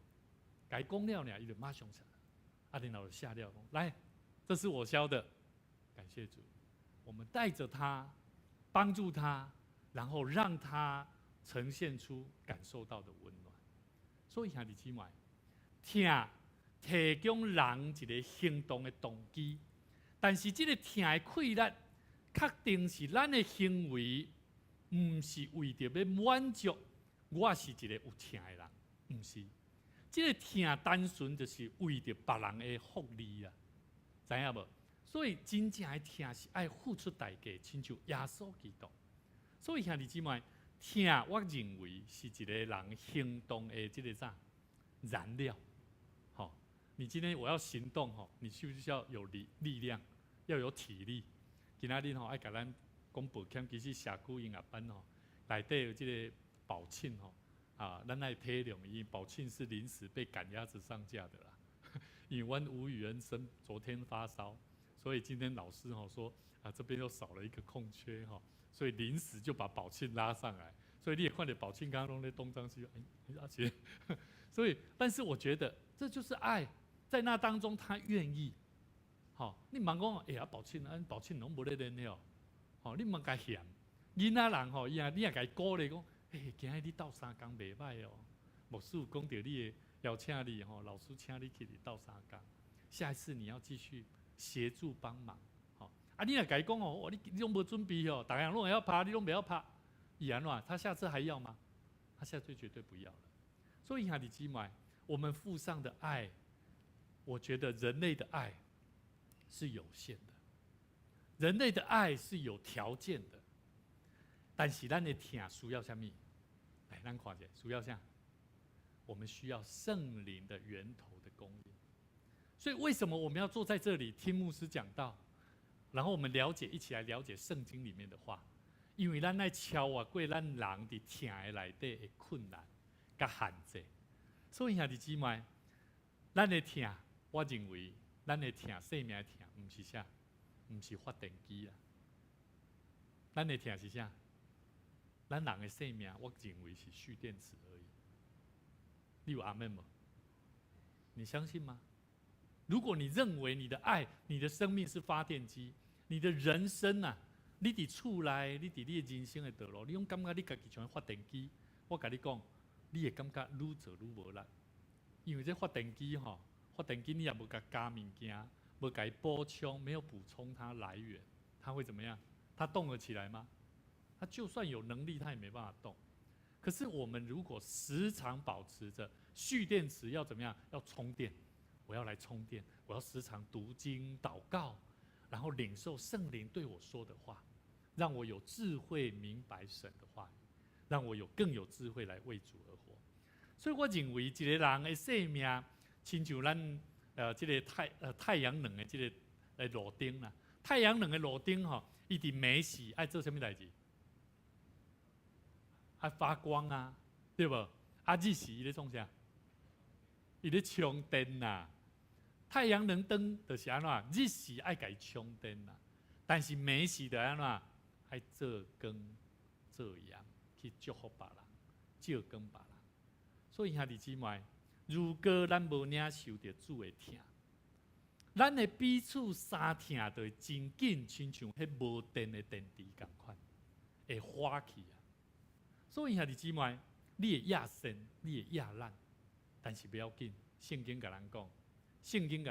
改讲了呢，伊就马上阿玲老师吓掉，来，这是我削的，感谢主。我们带着他帮助他，然后让他呈现出感受到的温暖。所以兄弟姊妹，听提供人一个行动的动机，但是这个听的困难，确定是咱的行为，唔是为着要满足我是一个有听的人，唔是。这个听单纯就是为着别人的福利啊，知影无？所以真正的听是爱付出代价，亲像耶稣基督。所以兄弟姊妹，听我认为是一个人行动的这个啥燃料。好，你今天我要行动吼，你需不需要有力量，要有体力？今仔日吼爱甲咱讲保险，其实社区音乐班吼内底有这个保庆吼。咱爱体谅，因为宝庆是临时被赶鸭子上架的啦。因为阮吴宇恩生昨天发烧，所以今天老师说这边又少了一个空缺所以临时就把宝庆拉上来。所以你也看到宝庆刚刚弄在东张西望，而且，所以但是我觉得这就是爱，在那当中他愿意。你忙讲宝庆宝庆拢无咧练了，你忙甲嫌囡仔人你也甲伊鼓励讲。今日你斗三工袂歹哦，牧师有讲到你的邀请你老师请你去斗三工，下一次你要继续协助帮忙，你若甲伊讲你拢无准备大家拢会要拍，你拢袂要拍，伊安怎？他下次还要吗？他下次绝对不要了。所以兄弟姊妹，我们附上的爱，我觉得人类的爱是有限的，人类的爱是有条件的。但是咱的听需要什么？来，咱看一下，需要啥？我们需要圣灵的源头的供应。所以为什么我们要坐在这里听牧师讲道，然后我们一起来了解圣经里面的话？因为咱来超过咱人的听的内底的困难、甲限制。所以兄弟姊妹，咱的听，我认为咱的听生命的听，不是啥，不是发电机啊。咱的听是啥？咱人的生命，我认为是蓄电池而已。你有阿们吗？你相信吗？如果你认为你的爱、你的生命是发电机，你的人生啊，你伫厝内，你伫你的人生的道路，你用感觉你家己像发电机，我甲你讲，你会感觉愈做愈无力。因为这发电机发电机你也无甲加物件，无甲伊补充，没有补充它来源，它会怎么样？它动了起来吗？他就算有能力，他也没办法动。可是我们如果时常保持着蓄电池，要怎么样？要充电。我要来充电，我要时常读经、祷告，然后领受圣灵对我说的话，让我有智慧明白神的话语，让我更有智慧来为主而活。所以我认为，一个人的生命，亲像咱这个太阳能的这个路灯啦，太阳能的路灯伊伫暝时爱做什么代志？爱发光啊，对不？日时伊咧创啥？伊咧充电呐。太阳能灯就是安怎？日时爱甲伊充电呐，但是暝时就安怎？爱做光做阳去祝福别人，照光别人。所以兄弟姊妹，如果咱无领受着主的听，咱的彼此相听就会真紧，亲像迄无电的电池共款，会花去啊。所以兄弟姊妹，你会亚神，你会亚烂，但是不要紧。圣经甲咱讲，今日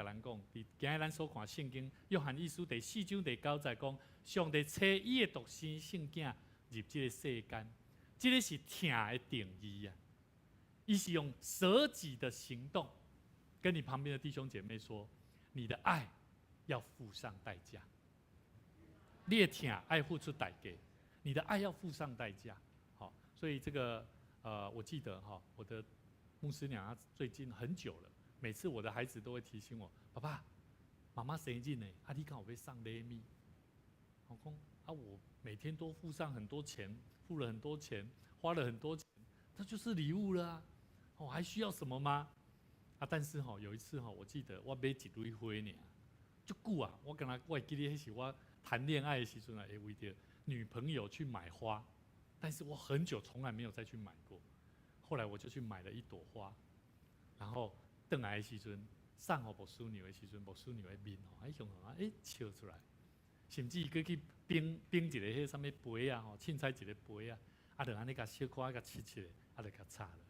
咱所看圣经，约翰一书第4章第9节讲，上帝差伊的独生圣子入这个世间，这个是听的定义啊。伊是用舍己的行动，跟你旁边的弟兄姐妹说，你的爱要付上代价。你的听爱付出代价，你的爱要付上代价。所以这个我记得我的牧师娘最近很久了，每次我的孩子都会提醒我，爸爸，妈妈生日呢，你刚好要上礼物。我讲我每天都付上很多钱，付了很多钱，花了很多钱，这就是礼物了啊！我还需要什么吗？但是有一次我记得我买一堆花呢，就久啊，我会记得那是我谈恋爱的时阵会为着女朋友去买花。但是我很久从来没有再去买过，后来我就去买了一朵花，然后回来的时阵送给牧师娘的时阵，牧师娘的面用笑出来，笑出来，甚至佮去冰一个迄什么杯啊，凊彩一个杯啊，就安尼甲小可甲切切，就甲插了。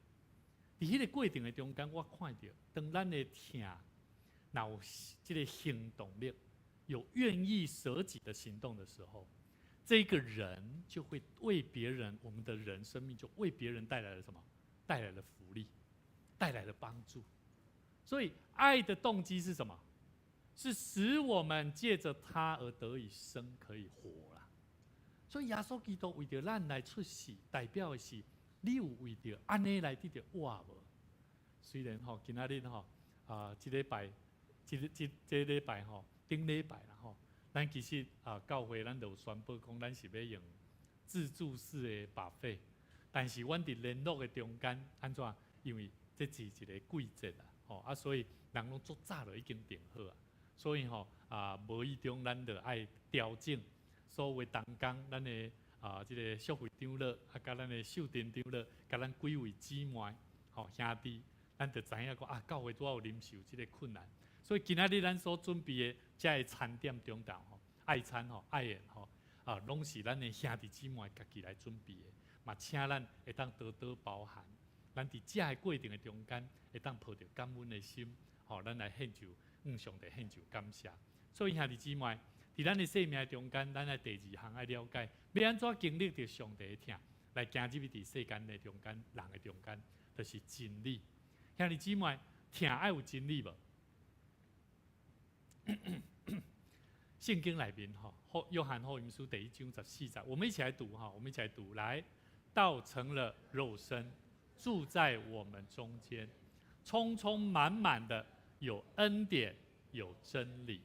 伫迄个过程的中间，我看到，当咱的疼，若有这个行动力，有愿意舍己的行动的时候，这个人就会为别人，我们的人生命就为别人带来了什么？带来了福利，带来了帮助。所以，爱的动机是什么？是使我们借着他而得以生，可以活啦。所以，耶稣基督为着咱来出世，代表的是你有为着安尼来得到活无？虽然今仔日这礼拜，这礼拜顶礼拜啦咱其实教会咱就宣布讲，咱是要用自助式的buffet，但是阮伫联络的中间，安怎？因为这是一个季节啦，所以人拢足早就已经定好啊。所以无意中咱就爱调整所有同工，咱的这个社会长老，甲咱的秀珍长老，甲咱几位姊妹，兄弟，咱就知影讲教会拄有忍受这个困难。所以今仔日咱所准备的这个餐点中道，爱餐爱宴拢是咱的兄弟姊妹家己来准备的，嘛请咱会当多多包涵。咱伫这个过程的中间，会当抱着感恩的心，咱来献上上帝献上感谢。所以兄弟姊妹，伫咱的生命中间，咱的第二项爱了解，要安怎经历着上帝的疼，来行入伫世间的中间，人的中间，就是真理。兄弟姊妹，疼爱有真理无？圣经里面约翰福音书第1章14节，我们一起来读我们一起来读。来，道成了肉身，住在我们中间，充充满满的有恩典，有真理。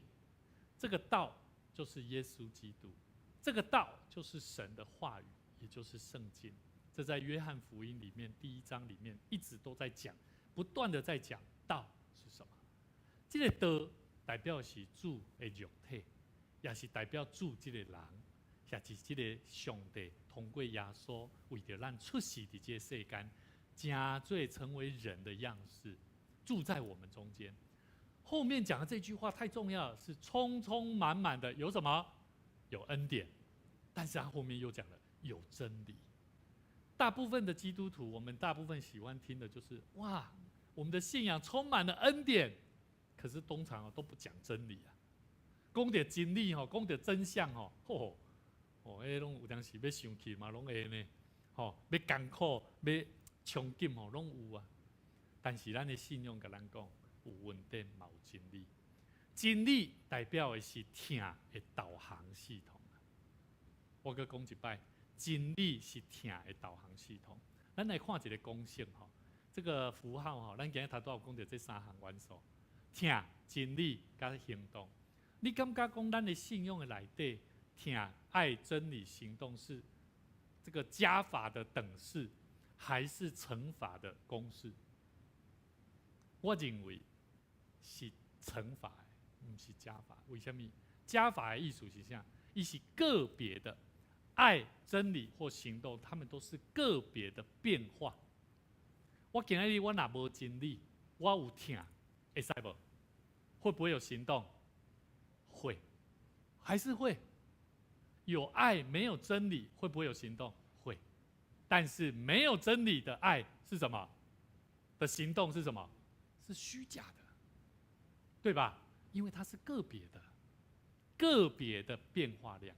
这个道就是耶稣基督，这个道就是神的话语，也就是圣经。这在约翰福音里面第1章里面一直都在讲，不断的在讲道是什么。这个道代表是主的肉体，也是代表主这个人，也是这个上帝通过耶稣为着咱出世伫这个世间，真做成为人的样式，住在我们中间。后面讲的这句话太重要了，是充充满满的有什么？有恩典，但是他后面又讲了有真理。大部分的基督徒，我们大部分喜欢听的就是哇，我们的信仰充满了恩典，可是通常都不讲真理啊。讲到真理讲到真相迄拢有当时要生气嘛，拢会呢，要艰苦，要冲劲拢有啊。但是咱的信仰甲咱讲，有稳定，嘛有真理。真理代表的是疼的导航系统。我再讲一摆，真理是疼的导航系统。咱来看一个公式这个符号咱今日头都有讲到这3项元素：疼、真理甲行动。你感觉讲咱的信仰的内底，疼、爱、真理、行动是这个加法的等式，还是乘法的公式？我认为是乘法的，不是加法。为什么？加法的意思是啥？伊是个别的爱、真理或行动，他们都是个别的变化。我今日我若无真理，我有疼，会使无？会不会有行动？会，还是会。有爱没有真理，会不会有行动？会。但是没有真理的爱是什么？的行动是什么？是虚假的，对吧？因为它是个别的变化量。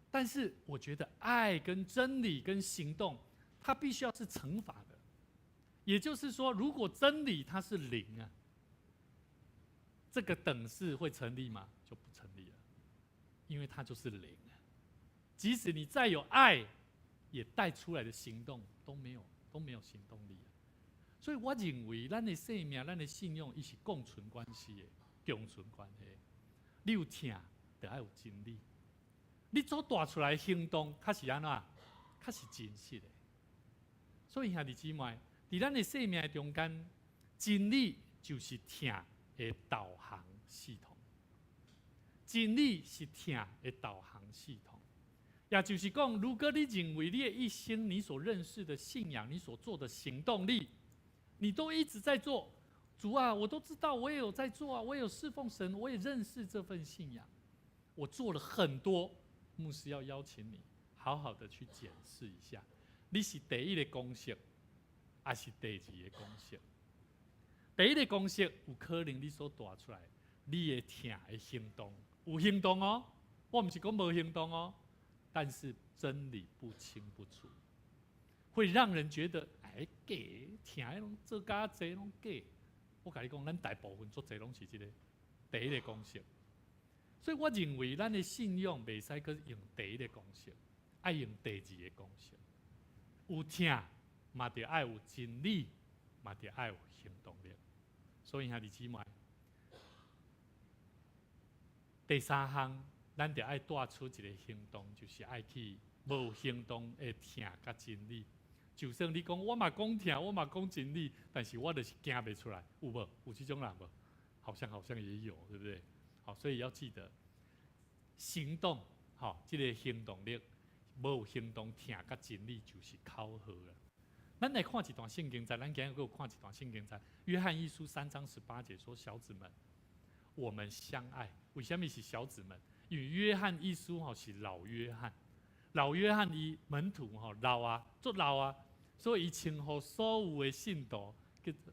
但是我觉得爱跟真理跟行动，它必须要是乘法的。也就是说，如果真理它是0啊，这个等式会成立吗？就不成立了，因为它就是0啊。即使你再有爱，也带出来的行动都没有行动力啊。所以我认为，咱的生命、咱的信仰，伊是共存关系的，共存关系。你有疼，就要有真理。你所带出来的行动，较是安怎？较是真实的。所以兄弟姊妹，在咱的生命中间，真理就是疼的导航系统。真理是疼的导航系统。也就是讲，如果你认为你的一生、你所认识的信仰、你所做的行动力，你都一直在做，主啊，我都知道，我也有在做啊，我也有侍奉神，我也认识这份信仰，我做了很多，牧师要邀请你好好的去检视一下，你是第一个公式，还是第二个公式？第一个公式有可能你所带出来，你的疼的行动有行动哦，我不是讲无行动哦，但是真理不清不楚，会让人觉得哎假，疼的拢做假济拢假。我跟你讲，咱大部分做济拢是这个第一个公式。所以我认为，咱的信仰袂使去用第一个公式，爱用第二个公式。有疼，嘛得爱有真理，嘛得爱有行动力。所以兄弟姊妹，第三项，咱得爱带出一个行动，就是爱去无行动的疼甲真理。就算你讲我嘛讲疼，我嘛讲真理，但是我就是行袂出来，有无？有这种人无？好像也有，对不对？好，所以要记得行动，好，这个行动力，无行动疼甲真理就是口号了。咱来看一段圣经，咱今日有看一段圣经，约翰一书3章18节说：“小子们，我们相爱。”为什么是小子们？因为约翰一书是老约翰，老约翰伊门徒老啊，足老啊，所以伊称呼所有的信徒，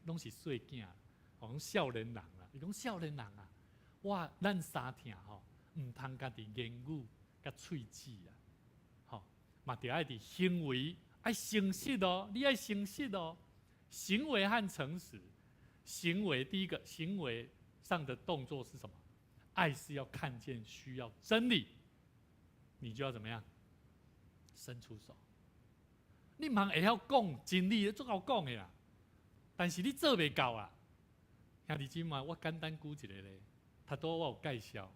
拢是细囝，讲少年人啦。伊讲少年人啊，咱三听唔通家己言语甲喙齿啊，嘛得爱伫行为爱诚实哦，你爱诚实哦，行为和诚实。行为第一个行为上的动作是什么？爱是要看见需要真理，你就要怎么样？伸出手。你忙会晓讲真理，足够讲的啦，但是你做袂到啊。兄弟姊妹，我简单举一个咧，他都我有介绍。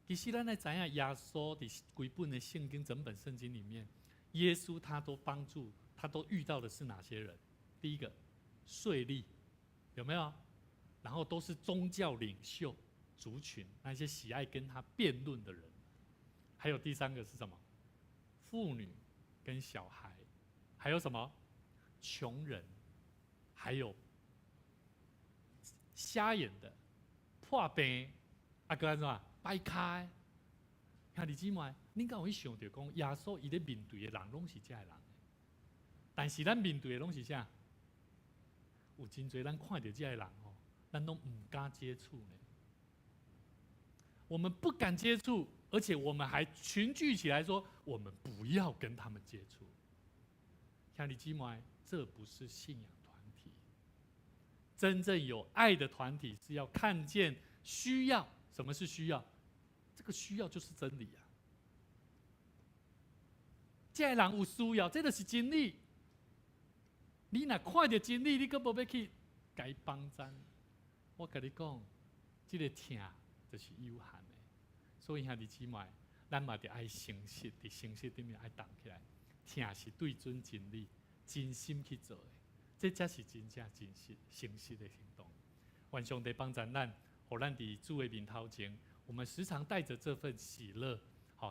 其实咱来知影，耶稣伫规本的圣经，整本圣经里面，耶稣他都帮助，他都遇到的是哪些人？第一个，税吏，有没有？然后都是宗教领袖族群，那些喜爱跟他辩论的人。还有第三个是什么？妇女跟小孩，还有什么？穷人，还有瞎眼的、破病，个安怎摆开。兄弟姊妹，恁敢有去想到讲，耶稣伊咧面对的人拢是这样的人，但是咱面对的拢是啥？有真侪咱看到这样的人咱都唔敢接触呢。我们不敢接触，而且我们还群聚起来说，我们不要跟他们接触。兄弟姊妹，这不是信仰团体。真正有爱的团体是要看见需要。什么是需要？这个需要就是真理啊。这个人有需要，这就是真理。你若看到真理，你阁无要去甲伊帮衬。我甲你讲，这个疼就是有限的。所以兄弟姊妹，咱嘛得爱诚实，伫诚实里面爱动起来。疼是对准真理，真心去做的，这才是真正真实诚实的行动。愿上帝帮助咱。我让伫主的面头前，我们时常带着这份喜乐，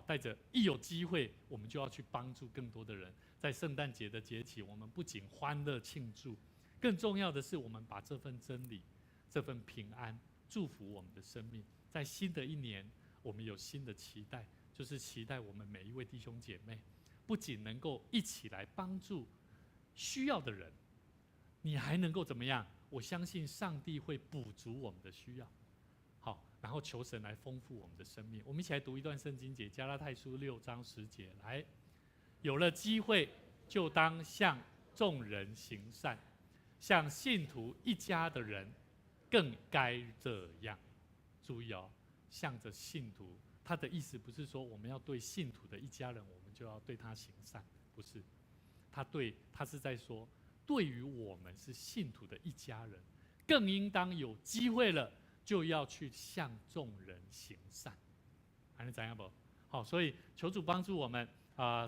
带着一有机会，我们就要去帮助更多的人。在圣诞节的节期，我们不仅欢乐庆祝，更重要的是，我们把这份真理、这份平安祝福我们的生命。在新的一年，我们有新的期待，就是期待我们每一位弟兄姐妹，不仅能够一起来帮助需要的人，你还能够怎么样？我相信上帝会补足我们的需要。好，然后求神来丰富我们的生命。我们一起来读一段圣经节，加拉太书6章10节。来，有了机会，就当向众人行善，像信徒一家的人，更该这样。注意哦，向着信徒，他的意思不是说我们要对信徒的一家人，我们就要对他行善，不是。他是在说，对于我们是信徒的一家人，更应当有机会了。就要去向众人行善，还能怎样不？好，所以求主帮助我们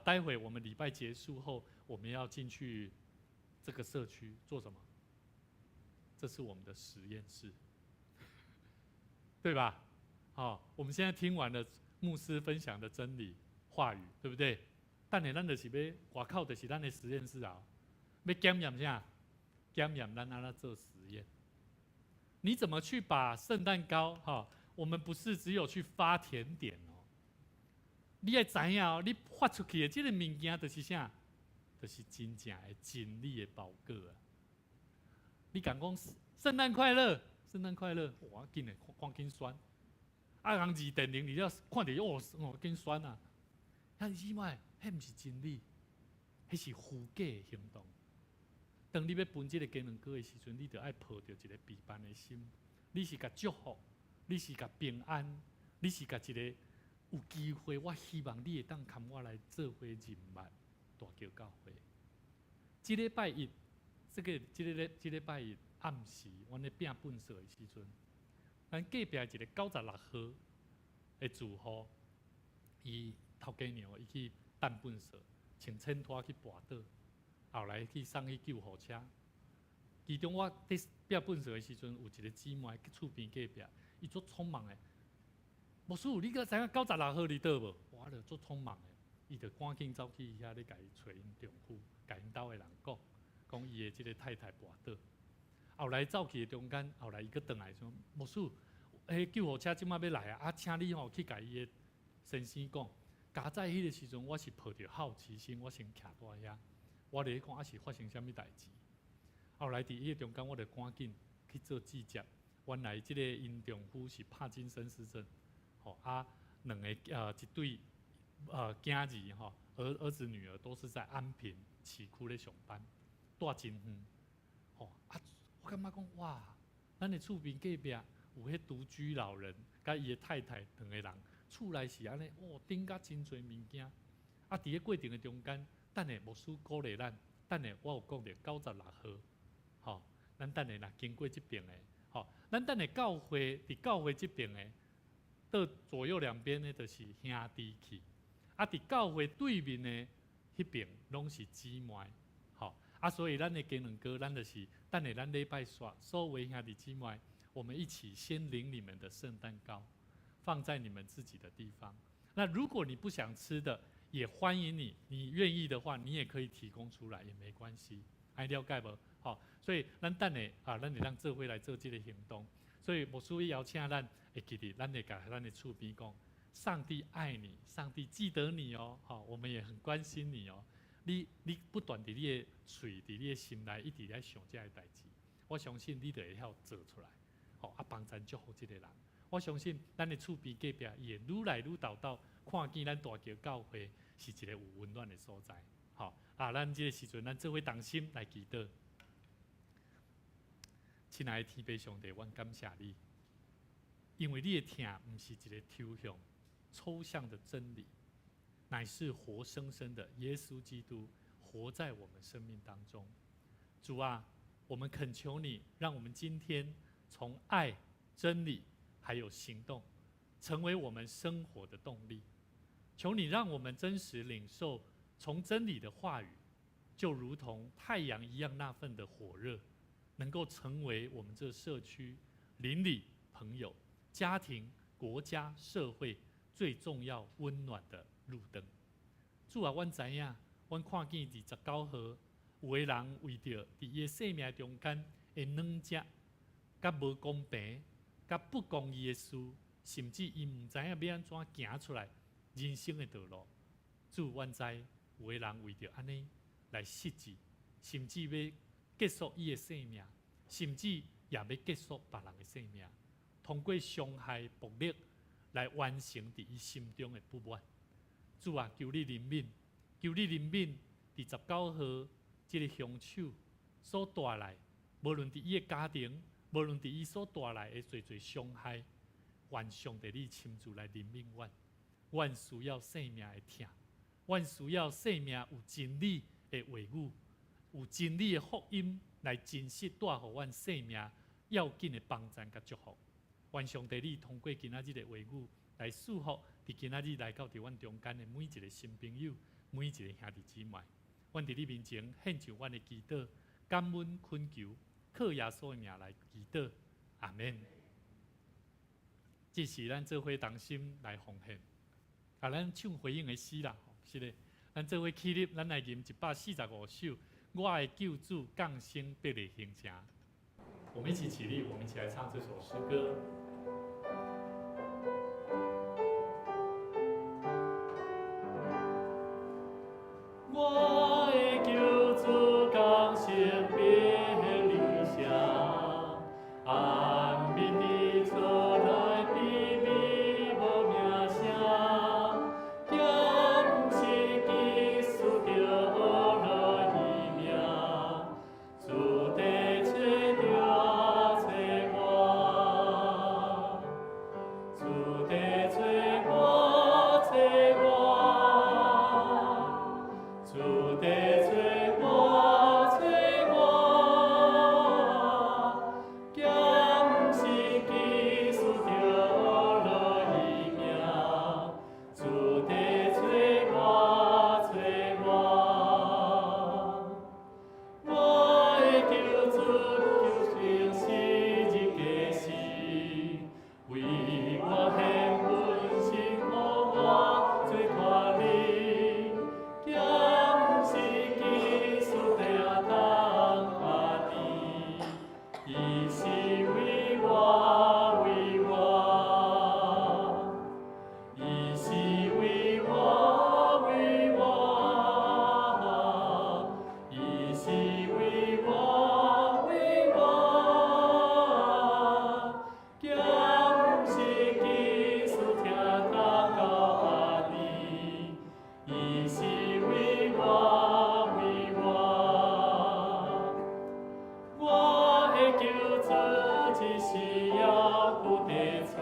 待会我们礼拜结束后，我们要进去这个社区做什么？这是我们的实验室，对吧？好，我们现在听完了牧师分享的真理话语，对不对？但是咱就是要外口就是咱的实验室啊，要检验啥？检验咱安怎做实验。你怎么去把圣诞糕我们不是只有去发甜点哦，你要知影哦，你发出去的这个物件就是啥？就是真正的真理的报告啊！你敢讲圣诞快乐，圣诞快乐，哇，紧的看紧酸，啊，人二电铃，你要看到哦紧酸啊！但是嘛，迄毋是真理，迄是虚假的行动。当你要分这个鸡卵糕的时阵，你就爱抱着一个备办的心，你是甲祝福，你是甲平安，你是甲一个有机会，我希望你会当跟我来做伙人脉大桥教会。这礼拜一，这礼拜一暗时，阮咧拼粪扫的时阵，咱隔壁一个96号的住户，伊头家娘伊去担粪扫，穿衬拖去跋倒，后来去送去救护车。其中我伫拼粪扫的时阵，有一个姊妹去厝边隔壁，伊足匆忙的。牧师，你个知影96号伫倒无？我就足匆忙的，伊就赶紧走去遐咧，甲伊找因丈夫，甲因兜的人讲伊的即个太太跋倒。后来走去的中间，后来伊佫转来说：牧师，救护车即摆要来啊！请你去甲伊的先生讲，加在迄个时阵，我是抱着好奇心，我先徛在遐，我咧看是发生啥物代志。后来伫迄个中间，我就赶紧去做记录。原来即个因丈夫是帕金森氏症。两个一对囝儿儿子女儿都是在安平市区咧上班，住真远。我感觉讲哇，咱的厝边隔壁有迄独居老人，甲伊的太太两个人，厝内是安尼，顶甲真侪物件。伫咧过程的中间，等下牧师鼓励咱，等下我有讲到96号，咱等下若经过这边的，咱等下教会伫教会这边的。到左右两边呢，就是兄弟去，伫教会对面呢，迄边拢是姊妹，所以咱的鸡卵糕，咱就是等下咱礼拜煞，所有兄弟姊妹，我们一起先领你们的圣诞糕，放在你们自己的地方。那如果你不想吃的，也欢迎你，你愿意的话，你也可以提供出来，也没关系，爱了解无？所以咱等下咱就让做伙来做这个行动。所以牧师邀请咱。会记得，咱会甲咱的厝边讲，上帝爱你，上帝记得你哦，我们也很关心你哦。你不断伫你的嘴，伫你的心内，一直在想这个代志。我相信你就会晓做出来，帮咱祝福这个人。我相信咱的厝边隔壁，伊会愈来愈祷，看见咱大桥教会是一个有温暖的所在。咱这个时阵，咱做伙同心来祈祷。亲爱的天父上帝，阮感谢你。因为你的疼不是一个抽象、抽象的真理，乃是活生生的耶稣基督活在我们生命当中。主啊，我们恳求你，让我们今天从爱、真理还有行动，成为我们生活的动力。求你让我们真实领受从真理的话语，就如同太阳一样那份的火热，能够成为我们这社区、邻里、朋友。家庭、国家、社会最重要、温暖的路灯。主啊，阮知影，阮看见29号，有的人为着伫伊的生命中间的软弱、甲无公平、甲不公义的事，甚至伊毋知影要安怎行出来人生的道路。主，阮知有的人为着安尼来失志，甚至要结束伊的生命，甚至也要结束别人的生命。通过伤害、暴力来完成伫伊心中的不满。主啊，求你怜悯，求你怜悯伫19号这个凶手所带来，无论伫伊的家庭，无论伫伊所带来的侪伤害，愿上帝你亲自来怜悯阮。阮需要生命的疼，阮需要生命有真理的话语，有真理的福音来真实带互阮生命要紧的帮助甲祝福。愿上帝你通过今仔日的话语来祝福伫今仔日来到伫阮中间的每一个新朋友，每一个兄弟姊妹。阮伫你面前献上阮的祈祷，感恩恳求，靠耶稣的名来祈祷，阿门。这是咱做伙同心来奉献，咱唱回应的诗啦，是的，咱做伙起立，咱来吟145首。我的救主降生伯利恒城。我们一起起立，我们一起来唱这首诗歌。为我，为我，伊是为我，为我，伊是为我，为我，叫不是基督听他到阿弟，伊是为我，为我。我的救主只是要不得罪，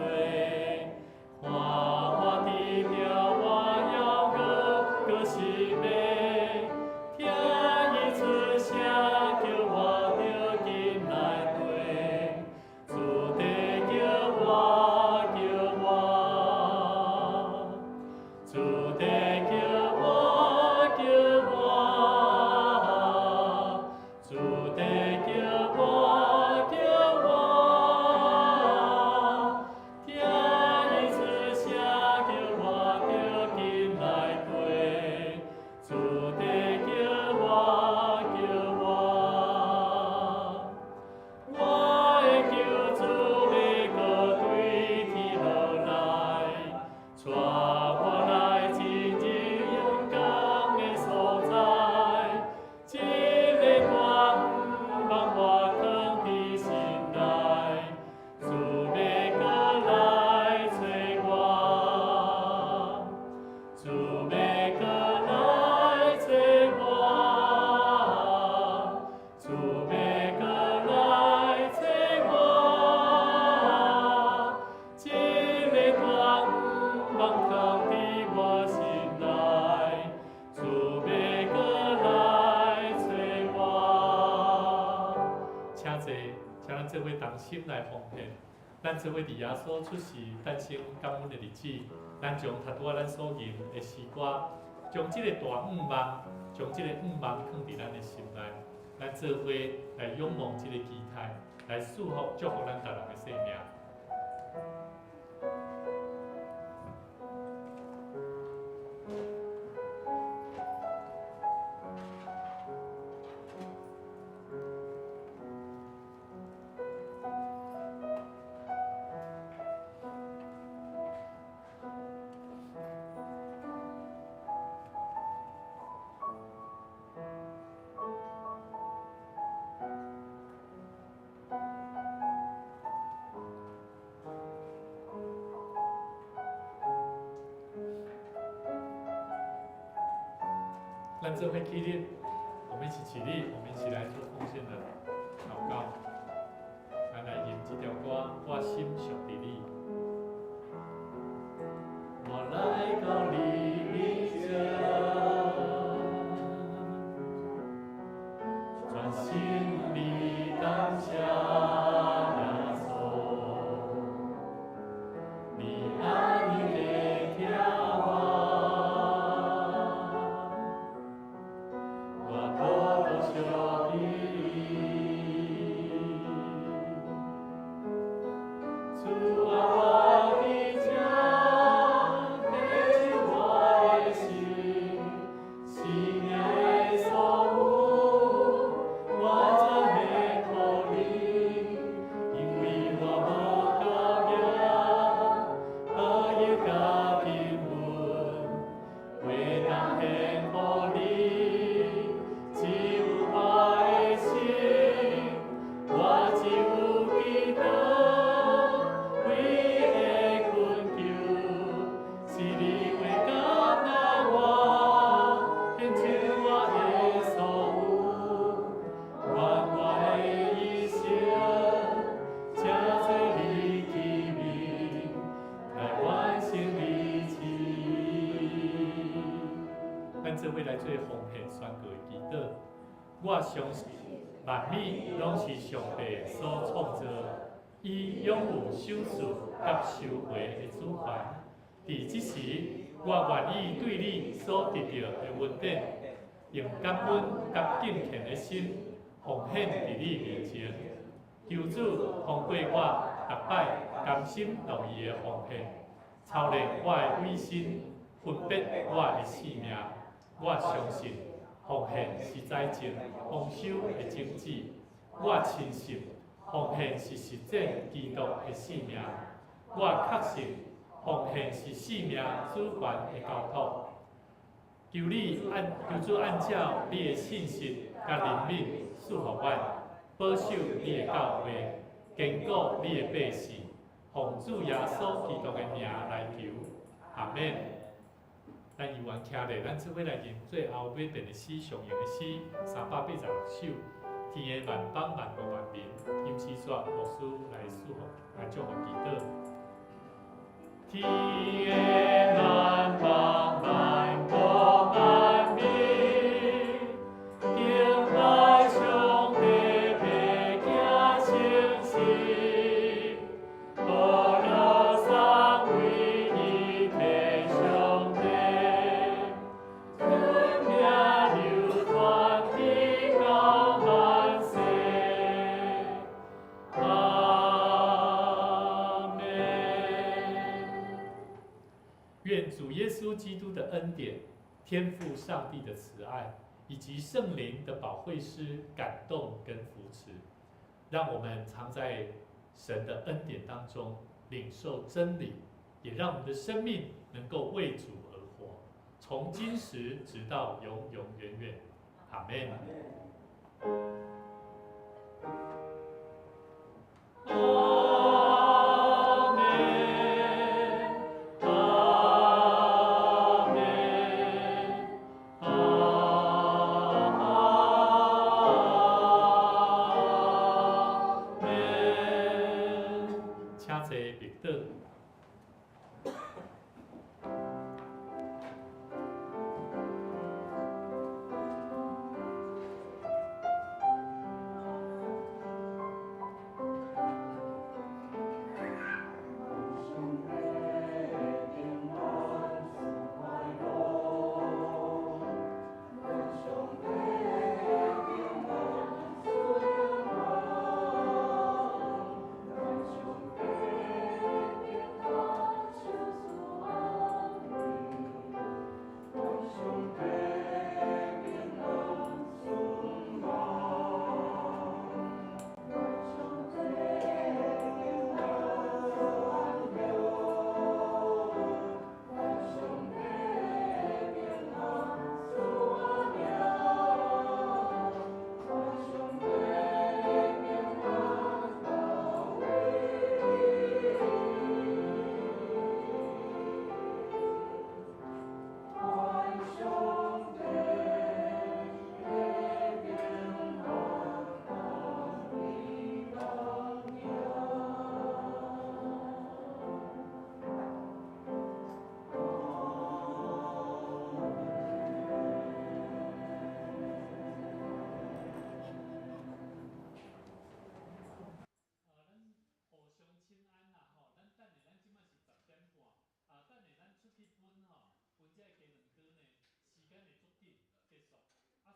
看我低调，我要个是要听伊出声，叫我着紧来回，主地叫我，叫我，主地叫我，叫我。主地叫我，叫我，听伊出声，叫我着紧来陪。主地叫我，叫我，我的救主要搁对天落来，带我来真正勇敢的所在。一个大望我藏伫心内，主要搁来找我，主要搁来找我，主要搁来找我，一个大望藏伫我心内，主要搁来找我。请坐，请咱做伙同心来奉献。咱做伙伫耶稣出世、诞生、感恩的日子，咱将读拄咱所吟的诗歌，将这个大愿望，将这个愿望放伫咱的心内，咱做伙来仰望这个期待，来祝福祝福咱逐人的生命。咱做伙起立，我们一起起立，我们一起来做奉献的祷告。咱来吟这条歌，我心属于你。我来到你面前，专心地当下耶稣，你爱你的条话。我相信万物拢是上帝所创造，伊拥有手术甲收回的主权。伫即时，我愿意对你所得到的恩典，用感恩甲敬虔的心奉献伫你面前。求主通过我逐摆甘心乐意的奉献，操练我的委身，分别我的性命。我相信。奉献是财政丰收的种子，我亲信奉献是实践基督的性命。我确信，奉献是性命主权的交托。求主按照你的信心甲怜悯赐福我，保守你的教会，坚固你的百姓。奉主耶稣基督的名来求，阿免。咱依原徛咧，咱做伙来念最后尾段的诗上用的诗386首。天的万邦万国万民，因此说牧师来祝福，来祝福祈祷。天的万邦万国万民，敬拜上帝的家信息，保留三位一体上帝，尊名流传地高万世。阿门。愿主耶稣基督的恩典、天父上帝的慈爱，以及圣灵的保惠师感动跟扶持，让我们常在神的恩典当中领受真理，也让我们的生命能够为主而活，从今时直到永永远远。阿们。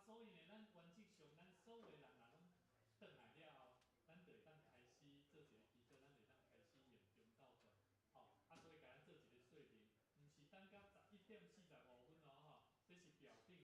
所以呢，咱原则上，咱所有的人也拢转来。